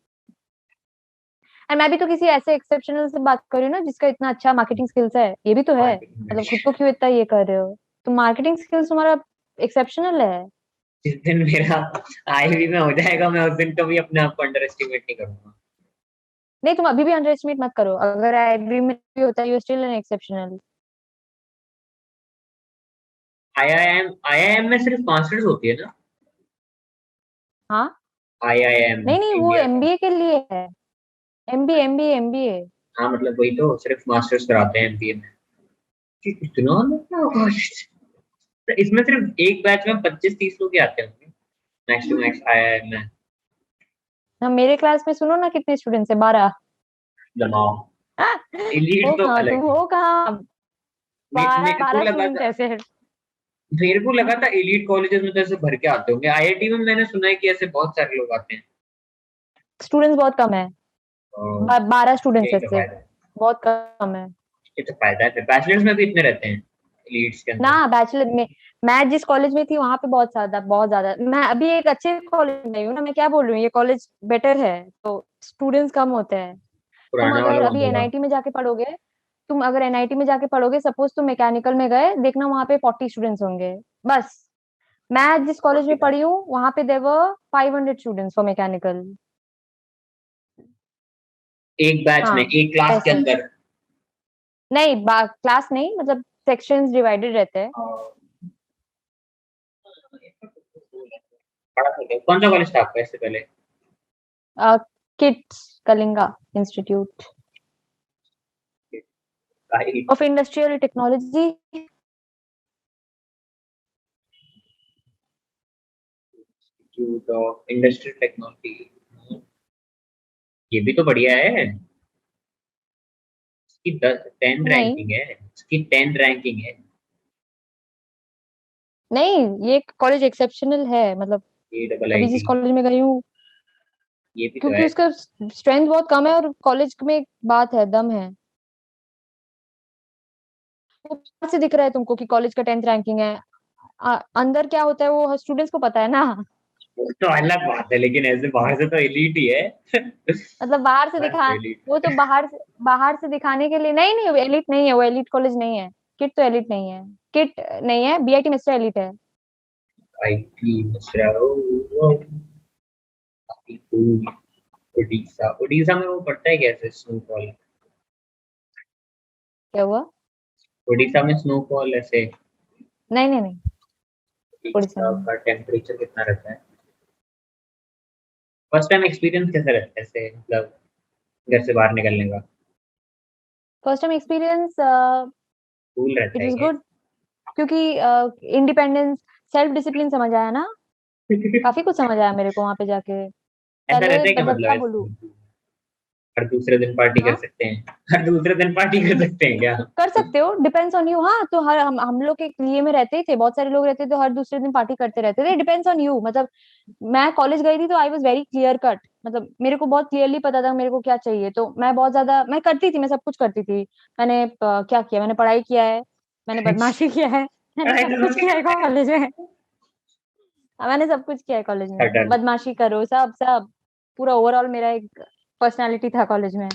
And मैं भी तो किसी ऐसे एक्सेप्शनल से बात कर रही हूँ ना जिसका इतना अच्छा मार्केटिंग स्किल्स है, ये भी तो है। है। मार्केटिंग मतलब खुद को क्यों इतना ये कर रहे हो, तुम मार्केटिंग स्किल्स तुम्हारा एक्सेप्शनल है। जिस दिन मेरा आईवी में हो जाएगा मैं उस दिन कभी अपने आप को अंडर एस्टिमेट नहीं करूंगा। नहीं तुम अभी भी अंडर एस्टिमेट मत करो, अगर आईआईबी में भी होता है, you still an exceptional. IIM में सिर्फ मास्टर्स होती है ना? हाँ आईआईएम नहीं नहीं, वो इंडिया का। एमबीए के लिए है, एमबीए। हाँ मतलब वही तो, सिर्फ मास्टर्स कराते हैं एमबीए में। कि इतना मतलब होगा? तो इसमें सिर्फ एक बैच में 25-30 लोग ही आते होंगे मैक्स टू मैक्स आईआईएम में। ना मेरे क्लास में सुनो ना कितने स्टूडेंट्स है, 12। जमाओ। हो एलीट तो कहाँ, तुम अलग है। हो कहाँ, बारह मेरे को बारह लगा स्टूडेंट था, ऐसे हैं। एलीट कॉलेजेस में तो ऐसे भर के आते होंगे। आईआईटी में मैंने सुना है कि ऐसे बहुत सारे लोग आते हैं। स्टूडेंट्स बहुत कम है, और 12 स्टूडेंट्स यही तो ऐसे, फायदा है। बहुत कम है। ये तो फायदा है, फिर बैचलर्स में भी इतने रहते हैं एलीट्स के ना अंदर। बैचलर में, मैं जिस कॉलेज में थी वहां पे बहुत ज्यादा, मैं अभी एक अच्छे कॉलेज में हूँ ना, मैं क्या बोल रही हूँ, ये कॉलेज बेटर है तो स्टूडेंट्स कम होते हैं। तुम पुराना अगर वाला कौन अभी सा था? एनआईटी में जाके पढ़ोगे, तुम अगर एनआईटी में जाके पढ़ोगे, सपोज तुम मैकेनिकल में गए, देखना वहां पे 40 स्टूडेंट्स होंगे बस। मैं जिस कॉलेज में 45। पढ़ी हूँ वहां पे देवर 500 स्टूडेंट्स फॉर मैकेनिकल। एक बैच में हाँ एक क्लास के वैसे, अंदर? नहीं, क्लास नहीं, मतलब सेक्शंस डिवाइडेड रहते हैं। बड़ा था क्या? कौन सा कॉलेज था आपका इससे पहले? KIIT Kalinga institute right. Of industrial technology. Institute of industrial technology, ये भी तो बढ़िया है। इसकी 10 नहीं रैंकिंग है, इसकी 10 रैंकिंग है। नहीं, ये कॉलेज एक्सेप्शनल है, मतलब ए डबल आई अभी जिस टी, कॉलेज में गई हूँ, ये भी तो क्योंकि है। उसका स्ट्रेंथ बहुत कम है और कॉलेज में एक बात है, दम है। वो बाहर से दिख रहा है तुमको कि कॉलेज का 10th रैंकिंग है, अंदर क्या होता है वो स्टूडेंट्स को पता है ना। वो तो अलग बात है, लेकिन ऐसे बाहर से तो एलीट ही है। मतलब बाहर से दिखा, एलीट। वो तो बाहर से दिखाने के लिए, नहीं नहीं, वो एलिट नहीं है, वो एलिट कॉलेज नहीं है। किट तो एलिट नहीं है, किट नहीं है, बीआईटी मिस्टर एलिट है। आईटी मिश्रा, उड़ीसा, उड़ीसा में वो पड़ता है कैसे स्नोफॉल? क्या हुआ? उड़ीसा में स्नोफॉल ऐसे? नहीं नहीं नहीं, उड़ीसा उड़ीसा में का टेम्परेचर कितना रहता है? फर्स्ट टाइम एक्सपीरियंस कैसा रहता है ऐसे, मतलब घर से बाहर निकलने का? फर्स्ट टाइम एक्सपीरियंस, कूल रहता इट है वाज क्या? गुड, क्योंकि इंडिपेंडेंस, सेल्फ डिसिप्लिन समझ आया ना। काफी कुछ समझ आया मेरे को वहां पे जाके। ऐसा पहले रहता है क्या, मतलब मतलब क्या बोलूं। ऐसे हर दूसरे दिन पार्टी कर हाँ, सकते हैं? हर दूसरे दिन पार्टी कर सकते हैं क्या? कर सकते हो, डिपेंड्स ऑन यू। हाँ, तो हर हम लोग के लिए में रहते ही थे, बहुत सारे लोग रहते थे तो हर दूसरे दिन पार्टी करते रहते थे, डिपेंड्स ऑन यू। मतलब मैं कॉलेज गई थी तो I was very clear cut, मतलब मेरे को बहुत क्लियरली पता था मेरे को क्या चाहिए, तो मैं बहुत ज्यादा मैं करती थी, मैं सब कुछ करती थी। मैंने क्या किया, मैंने पढ़ाई किया है, मैंने बदमाशी किया है, मैंने सब कुछ किया है कॉलेज में। मैंने सब कुछ किया है कॉलेज में, डन। बदमाशी करो, सब सब, पूरा ओवरऑल मेरा एक पर्सनालिटी था कॉलेज में।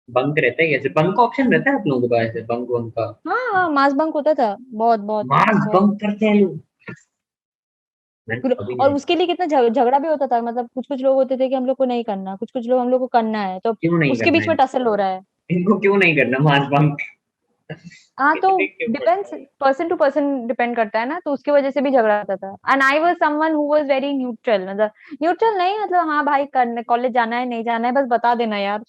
बंक रहता है कैसे? बंक का ऑप्शन रहता है आप लोगों के पास ऐसे, बंक वंक का? हाँ हाँ, मास बंक होता था, बहुत बहुत मास बहुत। बंक करते हैं लोग? मैंने तो कभी और नहीं। उसके लिए कितना झगड़ा भी होता था, मतलब कुछ कुछ लोग होते थे कि हम लोग को नहीं करना, कुछ कुछ लोग हम लोग को करना है, तो क्यों नहीं उसके करना बीच है? में टसल हो रहा है। इनको क्यों नहीं करना मास बंक? हाँ, ये तो तो देख के पड़ता डिपेंड्स, है। पर्सन टू पर्सन डिपेंड करता है ना, तो उसकी वजह से भी झगड़ा होता था। And I was someone who was very neutral, मतलब न्यूट्रल नहीं, मतलब हाँ भाई, करने कॉलेज जाना है नहीं जाना है बस बता देना यार,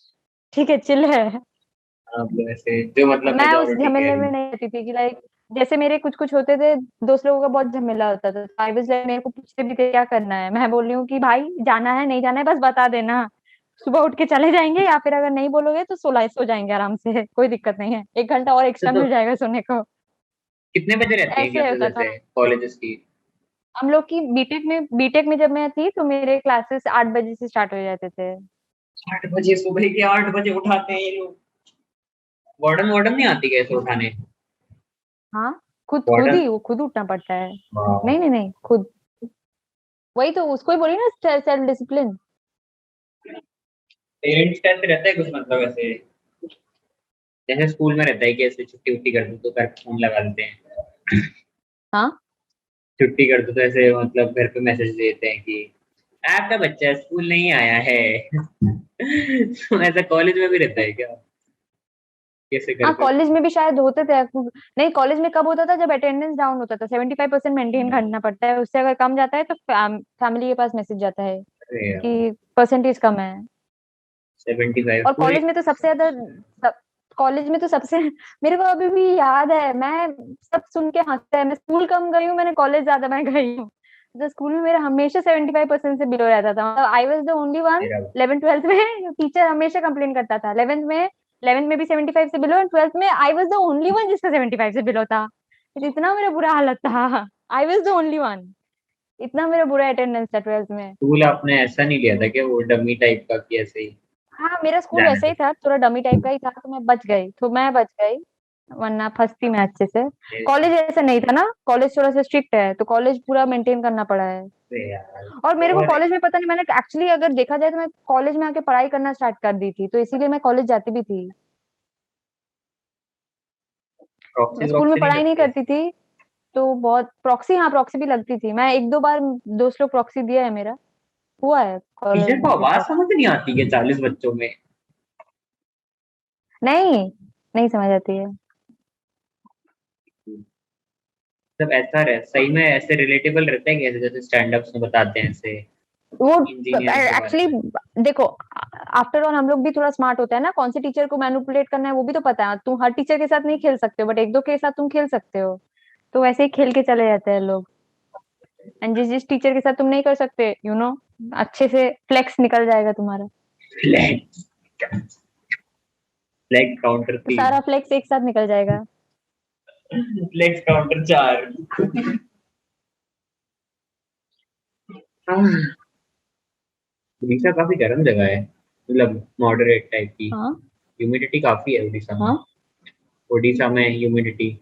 ठीक है, चिल है। आप लोग ऐसे जो मतलब मैं उस मेजोरिटी कह झमेले रही में नहीं रहती थी कि लाइक, जैसे मेरे कुछ कुछ होते थे, दोस्त लोगों का बहुत झमेला होता था, आई वाज लाइक, मेरे को पूछते भी थे क्या करना है, मैं बोल रही हूँ कि भाई जाना है नहीं जाना है बस बता देना, सुबह उठ के चले जाएंगे, या फिर अगर नहीं बोलोगे तो सो जाएंगे आराम से, कोई दिक्कत नहीं है, 1 घंटा और एक्स्ट्रा तो मिल जाएगा सोने को। कितने बजे रहती है ऐसे क्लासेस होता था। ऐसे कॉलेजेस की? हम लोग की बीटेक में जब मैं थी तो मेरे क्लासेस 8 बजे से स्टार्ट हो जाते थे। 8 बजे? सुबह के 8 बजे उठाते हैं ये लोग? वार्डन वार्डन नहीं आती कैसे उठाने? हाँ, खुद खुद वार्डन? ही, वो खुद उठना पड़ता है। नहीं नहीं नहीं, खुद, वही तो उसको ही बोली ना, सेल्फ डिसिप्लिन। पेरेंट्स का ऐसे रहता है कुछ, मतलब ऐसे जैसे स्कूल में रहता है कि ऐसे छुट्टी उट्टी कर दो तो घर पे फोन लगा देते हैं। हाँ, छुट्टी कर दो तो ऐसे मतलब घर पे मैसेज देते हैं कि आपका बच्चा स्कूल नहीं आया है। तो ऐसा कॉलेज में भी रहता है क्या? कैसे घर हाँ, पे? कॉलेज में भी शायद होते थे। नहीं, कॉलेज में कब होता था, जब अटेंडेंस डाउन होता था, 75% मेंटेन करना पड़ता है, उससे अगर कम जाता है तो फैमिली के पास मैसेज जाता है अरे यार, कि परसेंटेज कम है। 75 और पूरे? कॉलेज में तो सबसे मेरे को अभी भी याद है, मैं सब सुन के हंसते हैं, मैं स्कूल कम गई हूँ, मैंने कॉलेज ज्यादा मैं गई हूँ। तो स्कूल में मेरा हमेशा 75% से बिलो रहता था, मतलब I was the only one. मेरा 11th 12th में टीचर हमेशा कंप्लेन करता था, 11th में भी 75 से बिलो, एंड 12th में I was the only one जिसका 75 से बिलो था। इतना मेरा बुरा हालत था, I was the only one, इतना मेरा बुरा अटेंडेंस था 12th में। स्कूल आपने ऐसा नहीं लिया था कि वो डमी टाइप का कि ऐसे ही हाँ, मेरा स्कूल जाने वैसा ही था, थोड़ा डमी टाइप का ही था, तो मैं बच गई, वरना फंसती मैं अच्छे से। दो? कॉलेज ऐसा नहीं था ना, कॉलेज थोड़ा सा स्ट्रिक्ट है, तो कॉलेज पूरा मेंटेन करना पड़ा है। अरे यार। और मेरे को और कॉलेज में पता नहीं, मैंने एक्चुअली अगर देखा जाए तो मैं कॉलेज में आके पढ़ाई करना स्टार्ट कर दी थी, तो इसीलिए मैं कॉलेज जाती भी थी। मैं प्रॉक्सी स्कूल में वॉक्सी नहीं पढ़ाई नहीं लगती है? करती थी, तो बहुत प्रॉक्सी, हाँ प्रॉक्सी भी लगती थी, मैं 1 2 बार दोस्त लोग प्रॉक्सी दिया है मेरा, हुआ है टीचर कॉलेज को में आवाज प्रॉक्सी। समझ नहीं आती है 40 बच्चों में? नहीं, नहीं समझ आती है। मतलब ऐसा रह सही में ऐसे रिलेटेबल रहता है कैसे जैसे स्टैंड अप्स में बताते हैं ऐसे वो इंजीनियरिंग के बारे एक्चुअली में। देखो, आफ्टर ऑल हम लोग भी थोड़ा स्मार्ट होते हैं ना, कौन से टीचर को मैनिपुलेट करना है वो भी तो पता है। तुम हर टीचर के साथ नहीं खेल सकते हो, बट एक दो के साथ तुम खेल सकते हो, तो वैसे ही खेल के चले जाते हैं लोग। एंड जिस जिस टीचर के साथ तुम नहीं कर सकते, अच्छे से फ्लेक्स निकल जाएगा तुम्हारा। फ्लैग फ्लैग काउंटर तो 3, सारा फ्लेक्स एक साथ निकल जाएगा। Flag counter 4। उड़ीसा काफी गर्म जगह है, मतलब मॉडरेट टाइप की। हाँ ह्यूमिडिटी काफी है उड़ीसा में। हाँ उड़ीसा में ह्यूमिडिटी।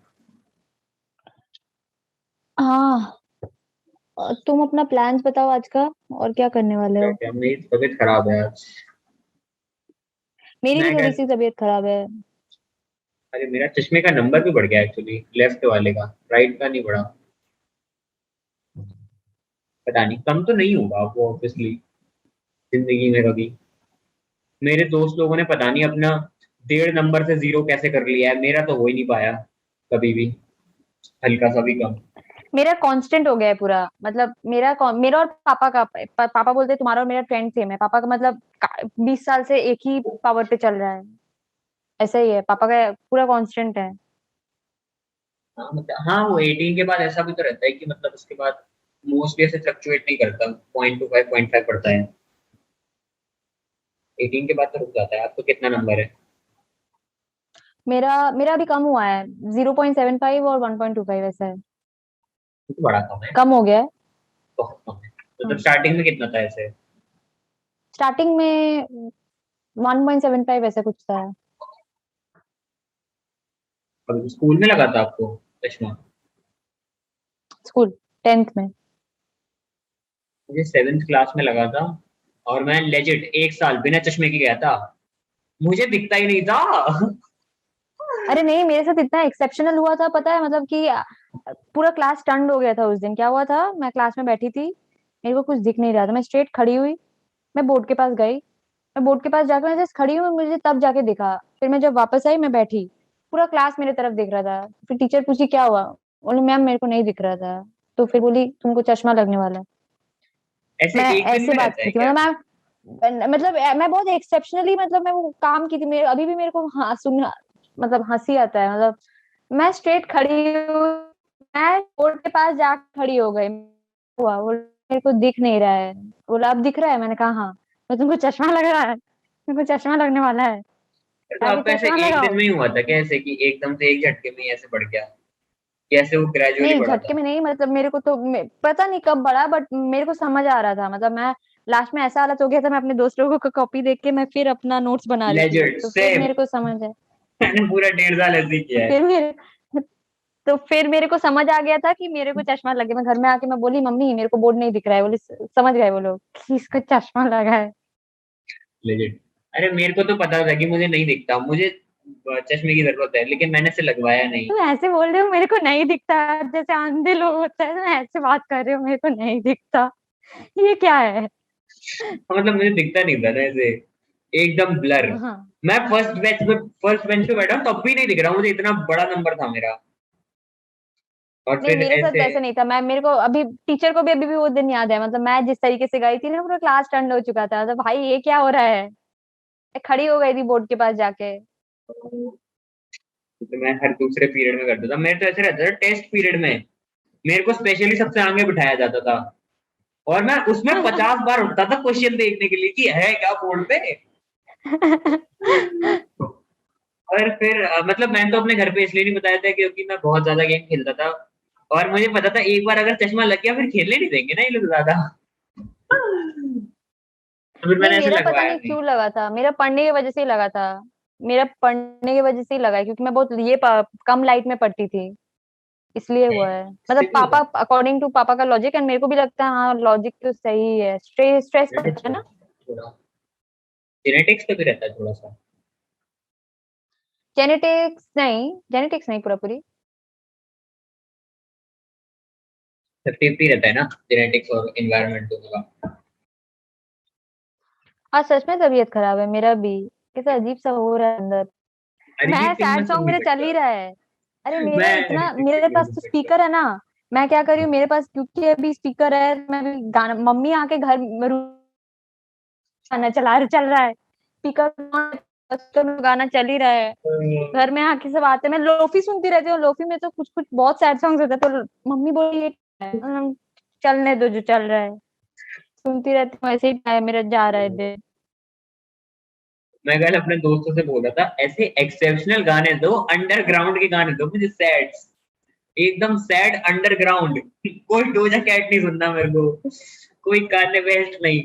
हाँ। और तुम अपना प्लान्स बताओ आज का, और क्या करने वाले क्या हो? क्या मेरी तबीयत खराब है आज। मेरी भी मैं क्या, थोड़ी सी तबीयत खराब है। अरे मेरा चश्मे का नंबर भी बढ़ गया एक्चुअली, लेफ्ट वाले का, राइट का नहीं बढ़ा। पता नहीं, कम तो नहीं होगा वो ऑब्वियसली जिंदगी में कभी। मेरे दोस्त लोगों ने पता नहीं अपना 1.5 नंबर से 0 कैसे कर लिया है, मेरा तो हो ही नहीं पाया कभी भी, हल्का सा भी कम। मेरा कांस्टेंट हो गया है पूरा, मतलब मेरा और पापा का, पापा बोलते हैं तुम्हारा और मेरा ट्रेंड सेम है। पापा का मतलब 20 साल से एक ही पावर पे चल रहा है। ऐसा ही है, पापा का पूरा कांस्टेंट है। हाँ मतलब हाँ, वो 18 के बाद ऐसा भी तो रहता है कि मतलब उसके बाद मोस्टली ऐसे फ्लक्चुएट नहीं करता, 0.25 0.5 पड़ता है। 18 के बाद तो रुक जाता है। आपको कितना नंबर है? मेरा मेरा अभी कम हुआ है, 0.75 और 1.25 ऐसा है। ये तो बड़ा कम है, कम हो गया है। बहुत कम है। मतलब हाँ, स्टार्टिंग में कितना था ऐसे? स्टार्टिंग में 1.75 ऐसा कुछ था। और स्कूल में लगा था आपको चश्मा? स्कूल 10th में। मुझे 7th क्लास में लगा था, और मैं लेजिट 1 साल बिना चश्मे के गया था, मुझे दिखता ही नहीं था। अरे नहीं, मेरे साथ इतना एक्सेप्शनल हुआ था पता है, मतलब कि पूरा क्लास स्टन्ड हो गया था उस दिन। क्या हुआ था, मैं क्लास में बैठी थी, मेरे को कुछ दिख नहीं रहा था, मैं स्ट्रेट खड़ी हुई, मैं बोर्ड के पास गई, मैं बोर्ड के पास जाकर मैं जस्ट खड़ी हूँ, मुझे तब जाके दिखा। फिर मैं जब वापस आई, मैं बैठी, पूरा क्लास मेरे तरफ देख रहा था। फिर टीचर पूछी क्या हुआ, बोली मैम मेरे को नहीं दिख रहा था। तो फिर बोली तुमको चश्मा लगने वाला है। ऐसे मैं एक दिन ऐसे में बात रहता है की थी, क्या? मतलब मैं बहुत एक्सेप्शनली, मतलब मैं वो काम की थी। मेरे अभी भी मेरे को मतलब हंसी आता है, मतलब मैं स्ट्रेट खड़ी हूँ, मैं बोर्ड के पास जाकर खड़ी हो गई। हुआ वो, मेरे को दिख नहीं रहा है। बोला अब दिख रहा है, मैंने कहा हाँ। तो तुमको चश्मा लग रहा है, तुमको चश्मा लगने वाला है, तो जाके आपका ऐसे चश्मा एक दिन लगाओ। में ही हुआ था क्या, ऐसे कि एकदम से एक झटके में ही ऐसे बढ़ गया? कैसे वो ग्रेजुअली नहीं बढ़ा झटके था? में नहीं, मतलब मेरे को तो पता नहीं कब बढ़ा, बट मेरे को समझ आ रहा था। मतलब मैं लास्ट में ऐसा हालत हो गया था, मैं अपने दोस्त लोगों को कॉपी देख के मैं फिर अपना नोट्स बना रही थी, लेजिट तो फिर सेम। मेरे को समझ है। मैंने पूरा 1.5 साल ऐसे ही तो किया है। फिर मेरे तो फिर मेरे को समझ आ गया था कि मेरे को चश्मा लगे। मैं घर में आके मैं बोली मम्मी मेरे को बोर्ड नहीं दिख रहा है, बोली समझ गए वो लोग कि इसको चश्मा लगा है। लेजिट। अरे मेरे को तो पता था कि मुझे नहीं दिखता, मुझे चश्मे की जरूरत है, लेकिन मैंने से लगवाया नहीं। तुम ऐसे बोल रहे हो मेरे को नहीं दिखता, जैसे अंधे लोग होता है, तुम ऐसे बात कर रहे हो मेरे को नहीं दिखता, ये क्या है? हाँ, मतलब मुझे दिखता नहीं था ना ऐसे, एकदम ब्लर। हाँ मैं फर्स्ट बेंच पे बैठा हूँ तब भी नहीं दिख रहा, मुझे इतना बड़ा नंबर था मेरा। और नहीं, फिर मेरे साथ ऐसे, वैसे नहीं था। मैं मेरे को अभी टीचर को भी अभी भी वो दिन याद है, मतलब मैं जिस तरीके से गई थी ना, पूरा क्लास ठंड हो चुका था। मतलब भाई ये क्या हो रहा है, मैं खड़ी हो गई थी बोर्ड के पास जाके। तो मैं हर दूसरे पीरियड में करता था। मेरे तो ऐसे रहता था टेस्ट पीरियड में मेरे को स्पेशली सबसे आगे बिठाया जाता था, और मैं उसमें 50 बार उठता था क्वेश्चन देखने के लिए कि है क्या बोर्ड पे। और फिर मतलब मैंने तो अपने घर पे इसलिए नहीं बताया था क्योंकि मैं बहुत ज्यादा गेम खेलता था, और मुझे पता था एक बार अगर चश्मा लग गया फिर खेलने नहीं देंगे ना ये लोग ज्यादा। तो फिर नहीं, मैंने ऐसे मेरा पता लगवाया नहीं नहीं। क्यों लगा था, मेरा पढ़ने की वजह से ही लगा था। मेरा पढ़ने की वजह से ही लगा है, क्योंकि मैं बहुत कम लाइट में पढ़ती थी, इसलिए हुआ है। इससे मतलब भी पापा, होगा। अकॉर्डिंग टू पापा का लॉजिक, एंड मेरे को भी लगता है हाँ लॉजिक तो सही है। स्ट्रेस स्ट्रेस पड़ता है ना। थोड़ा जेनेटिक्स पे भी रहता है थोड़ा सा। जेनेटिक्स नहीं पूरा पूरी। 50-50 रहता है ना जेनेटिक्स और इन्वायरमेंट दोनों का। आज सच में तबीयत खराब है मेरा भी, कैसा अजीब सा हो रहा है अंदर। अरिजीत मैं सिंह सैड में सुन सॉन्ग नहीं मेरे चल सकते ही आप। रहा है। अरे मेरा मैं इतना, ऋतिक मेरे के पास तो स्पीकर है ना, मैं क्या कर रही हूँ, मेरे पास क्योंकि अभी स्पीकर है, मैं भी गाना, मम्मी आके घर में गाना चल रहा है, स्पीकर तो गाना चल ही रहा है, घर में आके सब आते हैं, मैं लोफी सुनती रहती हूँ, लोफी में तो कुछ कुछ बहुत सैड सॉन्ग्स होते हैं, तो मम्मी बोली ये क्या है? चलने दो जो चल रहा है, सुनती रहती हूँ, ऐसे ही मेरा जा रहा है दिन। मैं कल अपने दोस्तों से बोल रहा था, ऐसे एक्सेप्शनल गाने दो, अंडरग्राउंड के गाने दो मुझे, सैड, एकदम सैड अंडरग्राउंड। कोई डोजा कैट नहीं सुनना मेरे को, कोई कान्ये वेस्ट नहीं,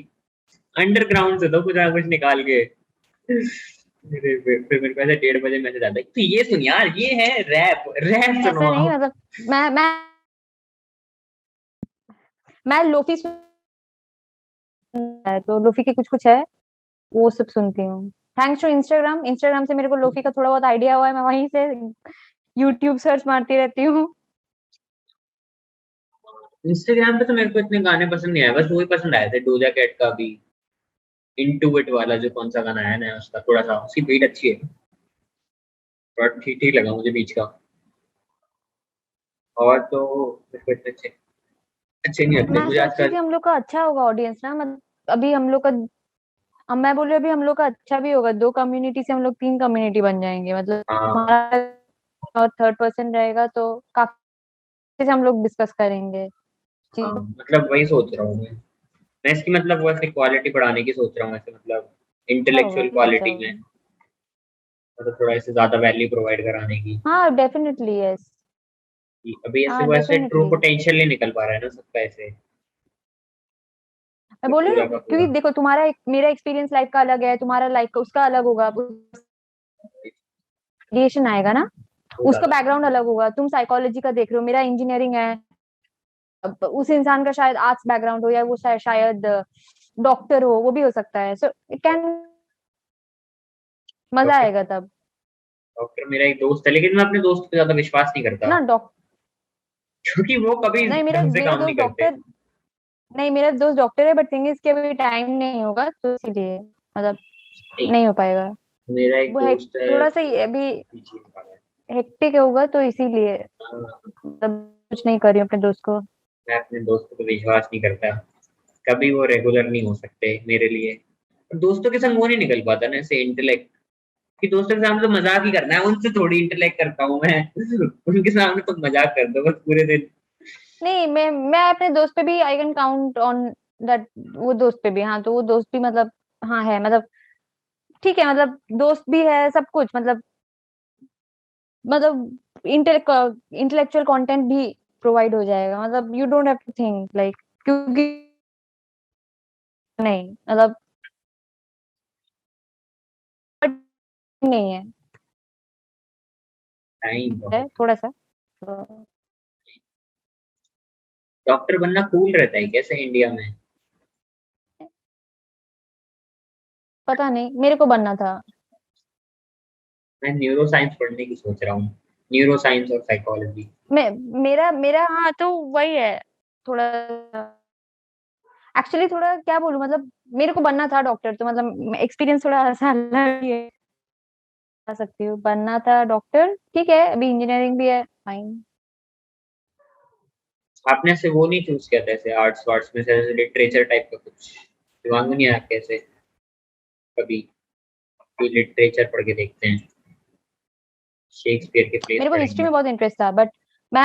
अंडरग्राउंड से दो कुछ ना कुछ निकाल के। फिर मेरे को ऐसे 1:30 बजे मैसेज आता है, तो ये सुन यार, ये है रैप, रैप ऐसा नहीं, सुनो। मतलब मैं लोफी है, तो लोफी के कुछ कुछ है, वो सब सुनती हूँ। थैंक्स टू इंस्टाग्राम, इंस्टाग्राम से मेरे को लोफी का थोड़ा बहुत आइडिया हुआ है, मैं वहीं से यूट्यूब सर्च मारती रहती हूँ। इंस्टाग्राम पे तो मेरे को इतने गाने पसंद नहीं आए, बस वही पसंद आए थे, डोजा कैट का भी इनटू इट वाला, जो कौन सा गाना आया ना उसका, थोड़ा सा उसकी बीट अच्छी है, थोड़ा ठीक ठीक लगा मुझे बीच का। और तो मेरे को इतने अच्छे अच्छे नहीं लगते मैं मुझे सोच रही आजकल। थी हम लोग का अच्छा होगा ऑडियंस ना, मतलब अभी हम लोग का, अब मैं बोल रही हूँ अभी हम लोग का अच्छा भी होगा, 2 कम्युनिटी से हम लोग 3 कम्युनिटी बन जाएंगे, मतलब हाँ, हमारा और थर्ड पर्सन रहेगा तो काफी से हम लोग डिस्कस करेंगे हाँ, जी। मतलब वही सोच रहा हूँ मैं इसकी मतलब वैसे क्वालिटी बढ़ाने की सोच रहा हूँ, ऐसे मतलब अच्छा होगा, इंटेलेक्चुअल अच्छा क्वालिटी में, होगा। मतलब थोड़ा ऐसे ज्यादा वैल्यू प्रोवाइड कराने की। हाँ डेफिनेटली यस। कि अभी ऐसे हाँ वैसे ट्रू डेफिनेटली, पोटेंशियल नहीं निकल पा रहा है ना सबका ऐसे, मैं बोल रही पूरा हूँ का क्योंकि पूरा। देखो तुम्हारा मेरा एक्सपीरियंस लाइफ का अलग है, तुम्हारा लाइफ का उसका अलग होगा, वेरिएशन आएगा ना, बहुत उसका ज्यादा। बैकग्राउंड अलग होगा, तुम साइकोलॉजी का देख रहे हो, मेरा इंजीनियरिंग है, अब उस इंसान का शायद आर्ट्स बैकग्राउंड हो, या वो शायद डॉक्टर हो, वो भी हो सकता है, सो इट कैन, मजा डॉक्टर आएगा तब डॉक्टर मेरा एक दोस्त है, लेकिन मैं अपने दोस्त पे ज्यादा विश्वास नहीं करता, ना। डॉक्टर, क्योंकि वो कभी नहीं मेरा ढंग से मेरा काम नहीं दोस्त करते। डॉक्टर, नहीं मेरा दोस्त डॉक्टर है, बट थिंग इज कि अभी टाइम नहीं होगा, तो इसीलिए मतलब एक, नहीं हो पाएगा, मेरा एक वो है दोस्त है थोड़ा सा वो अभी पीछे निकाला है। हेक्टिक होगा, तो इसीलिए हाँ, मतलब कुछ नहीं कर रही हूँ अपने दोस्त को। मैं अपने दोस्त पे विश्वास नहीं करता, कभी वो रेगुलर नहीं हो सकते मेरे लिए। दोस्तों के संग वो नहीं निकल पाता ना ऐसे इंटेलेक्ट, कि दोस्तों के सामने तो मजाक ही करना है, उनसे थोड़ी इंटेलेक्ट करता हूँ मैं। उनके सामने तो मजाक कर दो बस पूरे दिन। नहीं मैं अपने दोस्त पे भी I can count on that, वो दोस्त पे भी, हाँ तो वो दोस्त भी मतलब, हाँ है मतलब, ठीक है, मतलब दोस्त भी है सब कुछ, मतलब इंटेलेक्चुअल कंटेंट भी प्रोवाइड हो जाएगा, मतलब you don't have to think like, क्योंकि नहीं मतलब नहीं है, टाइम है बहुत। थोड़ा सा तो, डॉक्टर बनना कूल रहता है कैसे इंडिया में? पता नहीं, मेरे को बनना था। मैं न्यूरो साइंस पढ़ने की सोच रहा हूँ, न्यूरो साइंस और साइकोलॉजी। मैं मेरा मेरा हाँ तो वही है, थोड़ा एक्चुअली थोड़ा क्या बोलूं, मतलब मेरे को बनना था डॉक्टर, तो मतलब एक्सपीरियंस थोड़ा सा अलग ही है, बता सकती हूँ, बनना था डॉक्टर, ठीक है, अभी इंजीनियरिंग भी है, फाइन। आपने से वो नहीं चूज किया था ऐसे आर्ट्स वार्ट्स में से, लिटरेचर टाइप का कुछ दिमाग में नहीं आया कैसे कभी, कोई लिटरेचर पढ़ के देखते हैं, शेक्सपियर के प्लेस मेरे को हिस्ट्री पढ़ेंगे। में बहुत इंटरेस्ट था, बट मैं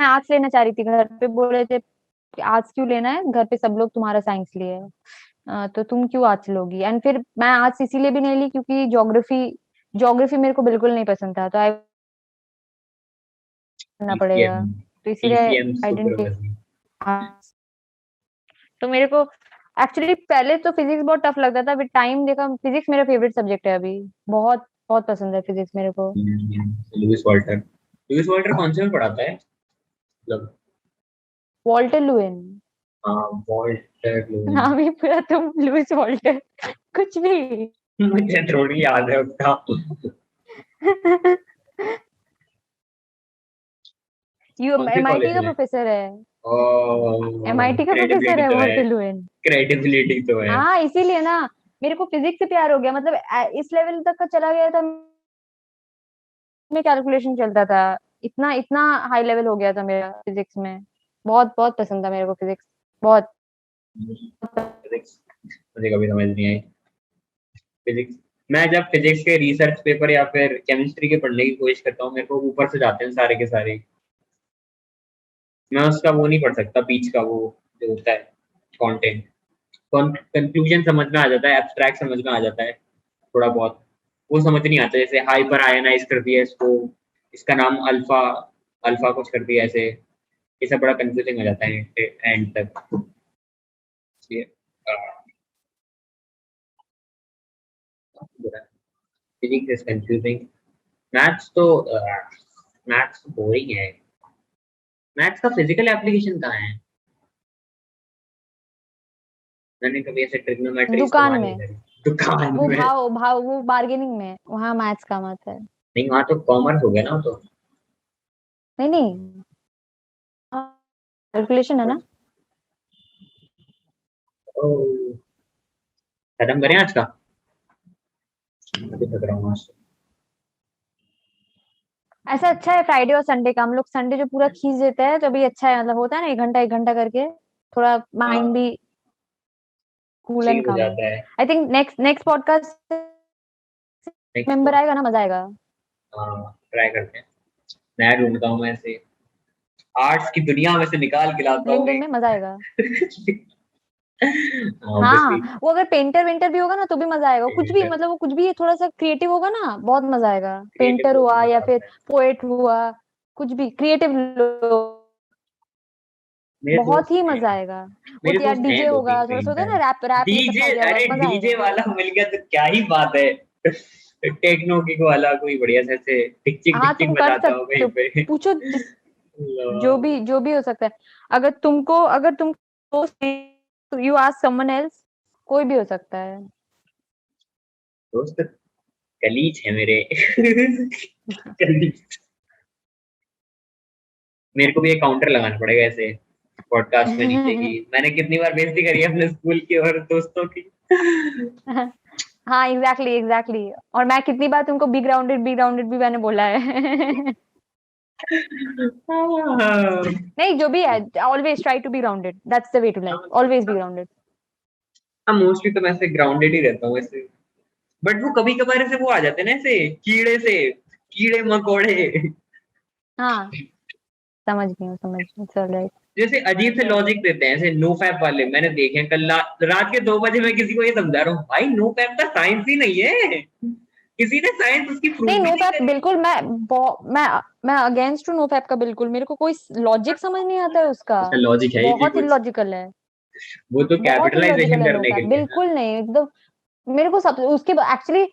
आर्ट्स लेना चाह रही थी, घर पे बोल रहे थे कि आर्ट्स क्यों लेना है, घर पे सब लोग तुम्हारा साइंस लिए है, तो तुम क्यों आर्ट्स लोगी, एंड फिर मैं आर्ट्स इसीलिए भी नहीं ली क्योंकि ज्योग्राफी ज्योग्राफी मेरे को बिल्कुल नहीं पसंद था, तो आई करना पीसीएम, पड़ेगा, तो इसीलिए PCM I didn't take supervisor. Arts. तो मेरे को एक्चुअली पहले तो फिजिक्स बहुत टफ लगता था, विद टाइम देखा फिजिक्स मेरा फेवरेट सब्जेक्ट है अभी, बहुत बहुत पसंद है फिजिक्स मेरे को। लुइस वाल्टर कौन से में पढ़ाता है मतलब? वॉल्टर लुइन, हाँ, वाल्टर लुइन। नाम ही पूरा तुम लुइस वॉल्टर कुछ भी। मुझे थोड़ी याद है उसका। यू कौन से एमआईटी कॉलेज का में? प्रोफेसर है, ओह, एमआईटी का प्रोफेसर क्रेडिबिलिटी है तो है, वॉल्टर लुइन। क्रेडिबिलिटी तो है। हाँ इसीलिए ना, मेरे को फिजिक्स से प्यार हो गया, मतलब इस लेवल तक का चला गया था, में कैलकुलेशन चलता था, इतना इतना हाई लेवल हो गया था मेरा फिजिक्स में। बहुत बहुत पसंद था मेरे को फिजिक्स, बहुत। फिजिक्स मुझे कभी समझ नहीं आई फिजिक्स। मैं जब फिजिक्स के रिसर्च पेपर या फिर केमिस्ट्री के पढ़ने की कोशिश करता हूँ, मेरे को ऊपर से जाते हैं सारे के सारे। मैं उसका वो नहीं पढ़ सकता, बीच का वो जो होता है कंटेंट, कंक्लूजन समझ में आ जाता है, एब्स्ट्रैक्ट समझ में आ जाता है थोड़ा बहुत। वो समझ नहीं आता, जैसे हाइपर आयनाइज कर दिया इसको, इसका नाम अल्फा अल्फा कुछ कर दिया ऐसे, ये सब बड़ा कंफ्यूजिंग हो जाता है एंड तक। Physics is confusing. मैथ्स तो मैथ्स तो बोरिंग है। मैथ्स का फिजिकल एप्लीकेशन कहाँ है? मैंने कभी ऐसे ट्रिग्नोमेट्री दुकान इस्तेमाल नहीं में, करी। दुकान वो में? भाव भाव वो बार्गेनिंग में, वहाँ मैथ्स काम आता है। नहीं, वहाँ तो कॉमर्स हो गया ना तो। नहीं नहीं, कैलकुलेशन है ना। ओह, खत्म करें आज का? अभी थक रहा हूँ आज तो। ऐसा अच्छा है फ्राइडे और संडे का, हम लोग संडे जो पूरा खींच देते हैं तो अभी अच्छा है, मतलब होता है ना 1 घंटा करके, थोड़ा माइंड हाँ, भी कूल एंड चिल हो काम। जाता है। I think next next podcast next member कौन? आएगा ना, मजा आएगा। हाँ, ट्राई करते हैं। मैं ढूंढता हूँ मैं ऐसे आर्ट्स की दुनिया में से निकाल के लाता हूँ लिंक्डइन में एक। मजा आएगा। ऑब्वियसली। हाँ, वो अगर पेंटर वेंटर भी होगा ना तो भी मजा आएगा, कुछ भी मतलब वो कुछ भी थोड़ा सा क्रिएटिव होगा ना, बहुत मजा आएगा। पेंटर क्रिएटिव हुआ या मजा फिर आता है। पोएट हुआ, कुछ भी क्रिएटिव लोग, मेरे बहुत दोस्त ही हैं मजा आएगा। वो मेरे यार दोस्त हैं डीजे दो होगा, तीन थोड़ा सा होता है पेंटर। ना, रैप रैप ये सब डीजे, बढ़िया होगा, अरे मजा आएगा। डीजे वाला मिल गया तो क्या ही बात है। टेक्नो किक वाला कोई बढ़िया से ऐसे टिक हाँ टिक तुम कर बजाता हो सकते कहीं हो, पे। पूछो जो भी हो सकता है। अगर तुम यू आस्क समवन एल्स, कोई भी हो सकता है। दोस्त कलीज है मेरे। कलीज। मेरे को भी एक काउंटर लगाना पड़ेगा ऐसे पॉडकास्ट में नीचे की। मैंने कितनी बार बेइज्जती करी है अपने स्कूल की और दोस्तों की। हाँ एग्जैक्टली एग्जैक्टली, और मैं कितनी बार तुमको बी ग्राउंडेड भी मैंने बोला है। नहीं जो भी है, always try to be grounded, that's the way to life, always be grounded. हाँ, मोस्टली तो मैं ऐसे ग्राउंडेड ही रहता हूँ ऐसे। बट वो कभी कभार ऐसे वो आ जाते हैं ना ऐसे कीड़े मकोड़े। हाँ समझ गई चल राइट। जैसे अजीब से लॉजिक देते हैं ऐसे नो फैप वाले, मैंने देखे हैं। कल रात के 2 बजे मैं किसी को ये समझा रहा हूँ, भाई नो फैप का साइंस ही नहीं है, किसी ने साइंस उसकी नहीं प्रूव भी नो नहीं फैप करी। बिल्कुल, मैं अगेंस्ट टू नो फैप का बिल्कुल, मेरे को कोई लॉजिक समझ नहीं आता है उसका, उसका लॉजिक है ही नहीं बहुत कुछ। इलॉजिकल है, वो तो बहुत कैपिटलाइजेशन इलॉजिकल है नो करने के फैप, लिए है ना। बिल्कुल नहीं एकदम। मेरे को सब उसके एक्चुअली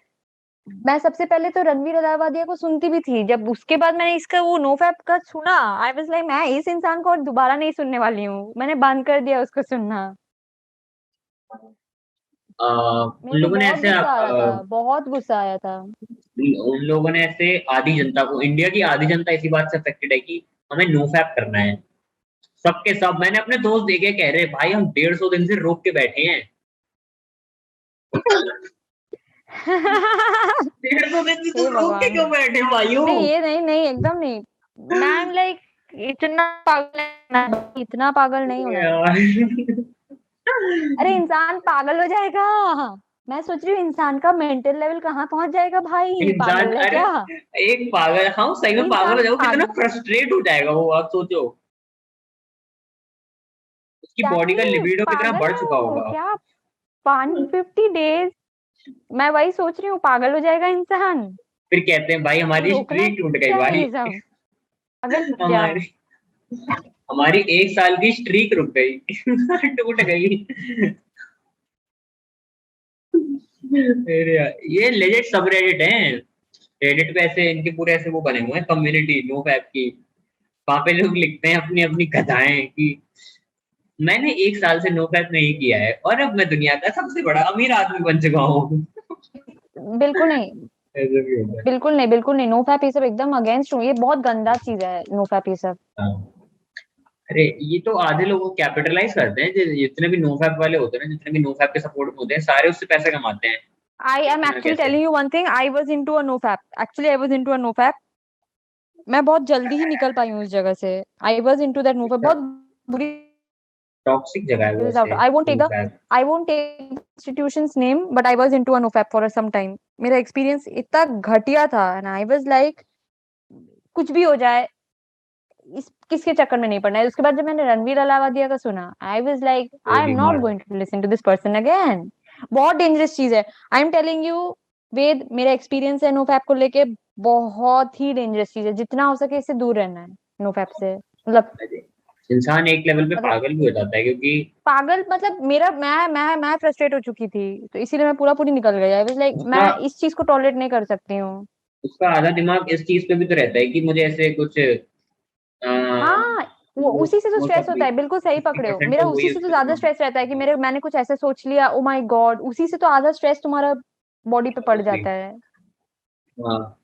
मैं सबसे पहले तो रणवीर अलाहाबादिया को सुनती भी थी, जब उसके बाद मैंने इसका वो नो फैप का सुना, आई वाज लाइक मैं इस इंसान को और दोबारा नहीं सुनने वाली हूँ, मैंने बंद कर दिया उसको सुनना। उन मेरे को लोगों ने बहुत ऐसे गुस्सा आ रहा था, बहुत गुस्सा आया था। उन लोगों ने ऐसे आधी जनता को, इंडिया की आधी जनता इसी बात से अफेक्टेड है कि हमें नो फैप करना है। सबके सब मैंने अपने दोस्त देखे कह रहे भाई हम 150 दिन से रोक के बैठे हैं। 150 दिन से हे तुम रोक के भगवान, क्यों बैठे भाइयों? नहीं ये नहीं नहीं एकदम नहीं, मैम लाइक इतना पागल इतना पागल नहीं होना है। यार। अरे इंसान पागल हो जाएगा, मैं सोच रही हूँ इंसान का मेंटल लेवल कहाँ पहुंच जाएगा, भाई इंसान, पागल है अरे क्या? एक पागल, हाँ सही में पागल हो इंसान जाओ, कितना पागल, फ्रस्ट्रेट हो जाएगा वो, आप सोचो। उसकी बॉडी का एग्जैक्टली लिबिडो कितना पागल बढ़ है चुका वो होगा। क्या, 150 डेज, मैं वही सोच रही हूँ, पागल हो जाएगा इंसान। फिर कहते हैं भाई तो हमारी रोकना स्ट्रीक टूट गई भाई। चाहिए सब, पागल क्या। हमारी हमारी 1 साल की स्ट्रीक रुक गई। टूट गई। अरे यार, ये लेजेंड सब रेडिट हैं। रेडिट पे ऐसे इनके पूरे ऐसे वो बने हुए हैं कम्युनिटी नो फैप की। वहां पे लोग लिखते हैं अपनी अपनी कथाएं कि मैंने 1 साल से नो फैप नहीं किया है और अब मैं दुनिया का सबसे बड़ा अमीर आदमी बन चुका हूँ। बिल्कुल नहीं, ऐसे भी होता है। बिल्कुल नहीं, बिल्कुल नहीं, नो फैप ये सब एकदम अगेंस्ट हूँ, ये बहुत गंदा चीज है नो फैप ये सब। हाँ। अरे ये तो आधे लोग कैपिटलाइज करते हैं, जितने भी नो फैप वाले होते हैं ना, जितने भी नो फैप के सपोर्ट में होते हैं, सारे उससे पैसे कमाते हैं I am कैसे ना actually कैसे। telling you one thing, I was into a no fap, actually I was into a no fap, मैं बहुत जल्दी ही निकल पाई हूँ उस जगह से। I was into that movie, बहुत बुरी। टॉक्सिक जगह है वो वैसे I won't take the NoFap। I won't take the institution's name, but I was into a NoFap for some time. मेरा एक्सपीरियंस इतना घटिया था, and I was like, कुछ भी हो जाए, इस किसके चक्कर में नहीं पड़ना है। उसके बाद जब मैंने रणवीर अलावादिया का सुना, आई वाज लाइक, वो आई एम भी नॉट मार। Going to listen to this person again. बहुत डेंजरस चीज है। I am telling you Ved, मेरा एक्सपीरियंस है नोफैप को लेके, बहुत ही डेंजरस चीज है। जितना हो सके इससे दूर रहना है, नोफैप से। इंसान एक लेवल पे मतलब पागल भी हो जाता है क्योंकि पागल, मतलब मेरा मैं फ्रस्ट्रेट हो चुकी थी, तो इसीलिए मैं पूरा पूरी निकल गई। आई वाज लाइक, उसका मैं इस चीज को टॉलरेट नहीं कर सकती हूँ। उसका आधा दिमाग इस चीज पे भी तो रहता है कि मुझे ऐसे कुछ हाँ, वो उसी से तो मोस्ट स्ट्रेस ऑफ होता है। बिल्कुल सही फिफ्टी पकड़े हो। परसेंट मेरा तो उसी वही से तो उसका ज्यादा दिमाग। स्ट्रेस रहता है कि मेरे मैंने कुछ ऐसे सोच लिया, ओ माय गॉड, उसी से तो आधा स्ट्रेस तुम्हारा बॉडी पे पड़ Obviously, जाता है। हाँ।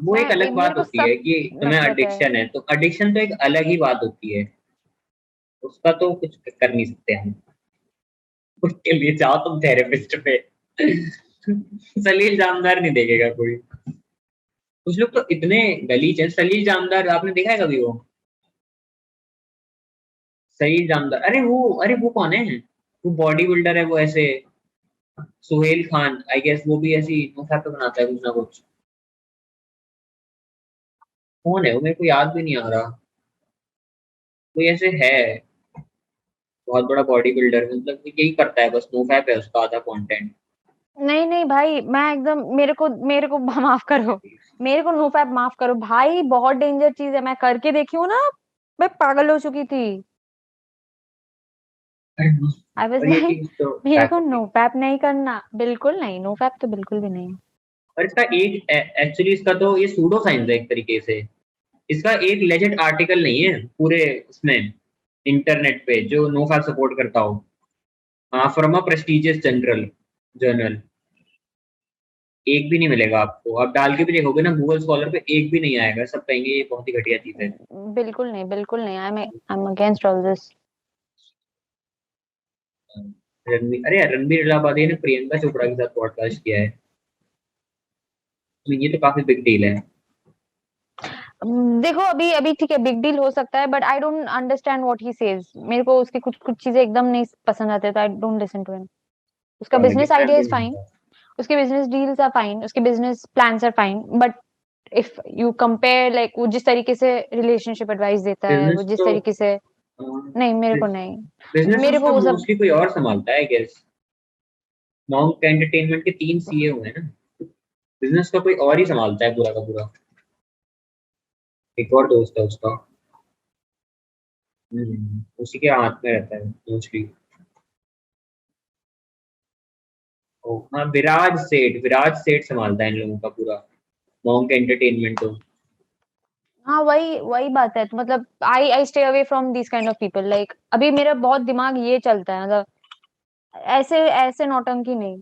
वो एक अलग मेरे बात को होती है सब कि तुम्हें नफरत है। एडिक्शन है, तो एडिक्शन तो एक अलग ही बात होती है। उसका तो कुछ कर नहीं सकते हम। उसके लिए जाओ तुम थेरेपिस्ट पे। सलील जामदार नहीं देखेगा कोई। कुछ लोग तो इतने गलीच है। सलील जामदार आपने देखा है कभी वो? सलील जामदार, अरे वो कौन है? वो बॉडी बिल्डर है वो ऐसे। सुहेल खान आई गेस, वो भी ऐसी मुफा पे बनाता है कुछ ना कुछ। कौन है वो, मेरे को याद भी नहीं आ रहा। कोई ऐसे है, बहुत बड़ा बॉडी बिल्डर, मतलब वो यही करता है बस, नोफैप है उसका आधा कंटेंट। नहीं नहीं भाई, मैं एकदम, मेरे को माफ करो। मेरे को नोफैप माफ करो भाई, बहुत डेंजर चीज है। मैं करके देखी हूँ ना, मैं पागल हो चुकी थी। आई वाज और ये लाइक, चीज तो मेरे फैक्ट को होती है। नोफैप नहीं करना, बिल्कुल नहीं, नोफैप तो बिल्कुल भी नहीं। और इसका एक एक्चुअली इसका तो ये सूडो साइंस है एक तरीके से। इसका एक लेजेंड आर्टिकल नहीं है पूरे उसमें इंटरनेट पे जो नो फैप सपोर्ट करता हो। हाँ, from a prestigious general journal. एक भी नहीं मिलेगा आपको, आप डाल के भी देखोगे ना गूगल स्कॉलर पे, एक भी नहीं आएगा। सब कहेंगे ये बहुत ही घटिया चीज है। बिल्कुल नहीं, बिल्कुल नहीं। I am against all this. Ranbir Allahabadi ने प्रियंका चोपड़ा के साथ पॉडकास्ट किया है, तो ये तो काफी बिग डील है। देखो, अभी अभी ठीक है, बिग डील हो सकता है, but I don't understand what he says. मेरे को उसकी कुछ कुछ चीजें एकदम नहीं पसंद आते, तो I don't listen to him. उसका कॉमेडी बिजनेस मैन आइडिया भी इज नहीं फाइन, होता। उसके बिजनेस डील्स आर फाइन, उसके business plans are fine, but if you compare, like वो जिस तरीके से रिलेशनशिप एडवाइस देता है, वो बिजनेस जिस तो तरीके से, नहीं, मेरे को नहीं। बिजनेस मेरे उसका को वो सब, मोस्टली कोई और संभालता है गेस। मॉन्क एंटरटेनमेंट के 3 सीए हुए हैं ना। बिजनेस का कोई और ही संभालता है पूरा का पूरा। एक और दोस्त है उसका। उसी के हाथ में रहता है मोस्टली। हाँ, विराज सेठ संभालता है इन लोगों का पूरा मॉन्क एंटरटेनमेंट तो। हाँ, वही वही बात है। तो मतलब I I stay away from this kind of people. Like अभी मेरा बहुत दिमाग ये चलता है, मतलब ऐसे ऐसे नौटंकी नहीं।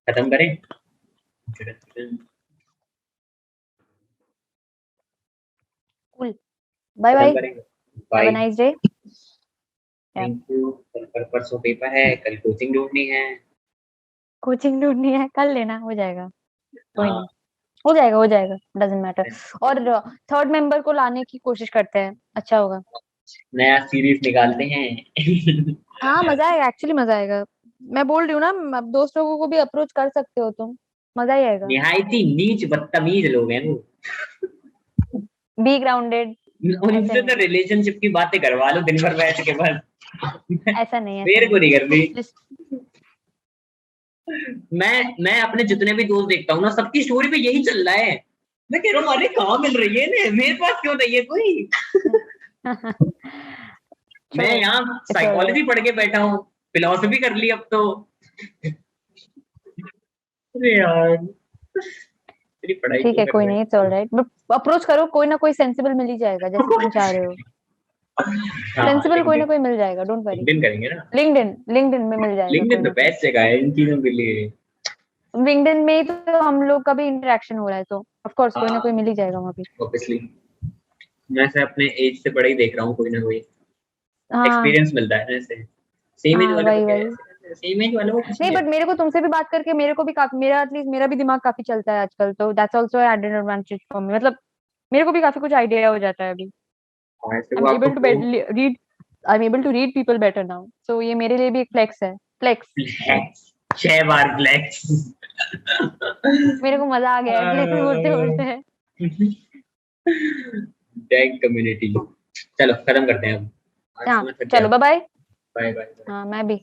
खत्म करें? कूल, बाय खत्म बाय, करेंगे। Have a bye. Nice day. Thank you. कल परसों पेपर है, कल कोचिंग ढूंढनी है। कोचिंग ढूंढनी है, कर लेना, हो जाएगा, कोई नहीं, हाँ। हो जाएगा, हो जाएगा, डजंट मैटर। और थर्ड मेंबर को लाने की कोशिश करते हैं, अच्छा होगा। नया सीरीज निकालते हैं। हाँ, मजा आएगा, एक्चुअली मजा आएगा। मैं बोल रही हूँ ना, अब दोस्त लोगों को भी अप्रोच कर सकते हो तुम, मजा ही आएगा। निहायत ही नीच बदतमीज लोग हैं वो। Be grounded. ऐसे उनसे तो नहीं, रिलेशनशिप की बातें करवा लो दिन भर बैठ के बस। ऐसा नहीं, ऐसा मेरे को नहीं। नहीं करनी। जिस मैं अपने जितने भी दोस्त देखता हूँ ना, सबकी स्टोरी पे यही चल रहा है। मैं कह रहा हूँ अरे कहाँ मिल रही है इन्हें, मेरे पास क्यों नहीं है कोई। मैं छोड़ो, यहाँ इट्स ऑलराइट। साइकोलॉजी पढ़ के बैठा हूँ, फिलोसफी कर ली अब तो। अरे यार, तेरी पढ़ाई ठीक क्यों है, कर कोई रहे नहीं, इट्स हैं? ऑलराइट, बट अप्रोच करो, कोई ना कोई सेंसिबल मिल ही जाएगा, जैसे तुम चाह रहे हो। हाँ, सेंसिबल कोई ना लिंक्डइन। कोई मिल जाएगा, डोंट वरी। लिंक्डइन करेंगे ना। लिंक्डइन लिंक्डइन में मिल जाएगा कोई लिंक्डइन तो ना कोई। बेस्ट जगह है इन चीजों के लिए। लिंक्डइन में ही तो हम लोग का भी इंटरेक्शन हो रहा है, तो ऑफ कोर्स कोई ना कोई हाँ, मिल ही जाएगा वहां भी। ऑब्वियसली। मैं से अपने एज से बड़ा ही देख रहा हूँ, कोई ना कोई हाँ एक्सपीरियंस मिलता है ना इससे। सेम एज हाँ, वाले तो वही क्या है, वही। सेम एज वालों को कुछ नहीं नहीं बट मेरे को तुमसे भी बात करके मेरे को भी काफी, मेरा एटलीस्ट मेरा भी दिमाग काफी चलता है आजकल, तो that's also added advantage for me. मतलब मेरे को भी काफी कुछ आइडिया हो जाता है अभी। है। ऐसे आई वो एम आपको able to read, I am able to read people better now, so ये मेरे लिए भी एक फ्लेक्स है। फ्लेक्स, फ्लेक्स, 6 बार फ्लेक्स। मेरे को मजा आ गया है फ्लेक्स बोलते बोलते। Tag community. चलो खत्म करते हैं अब। आज हाँ तो मैं थक गया। चलो बाय बाय। Bye bye. हाँ मैं भी।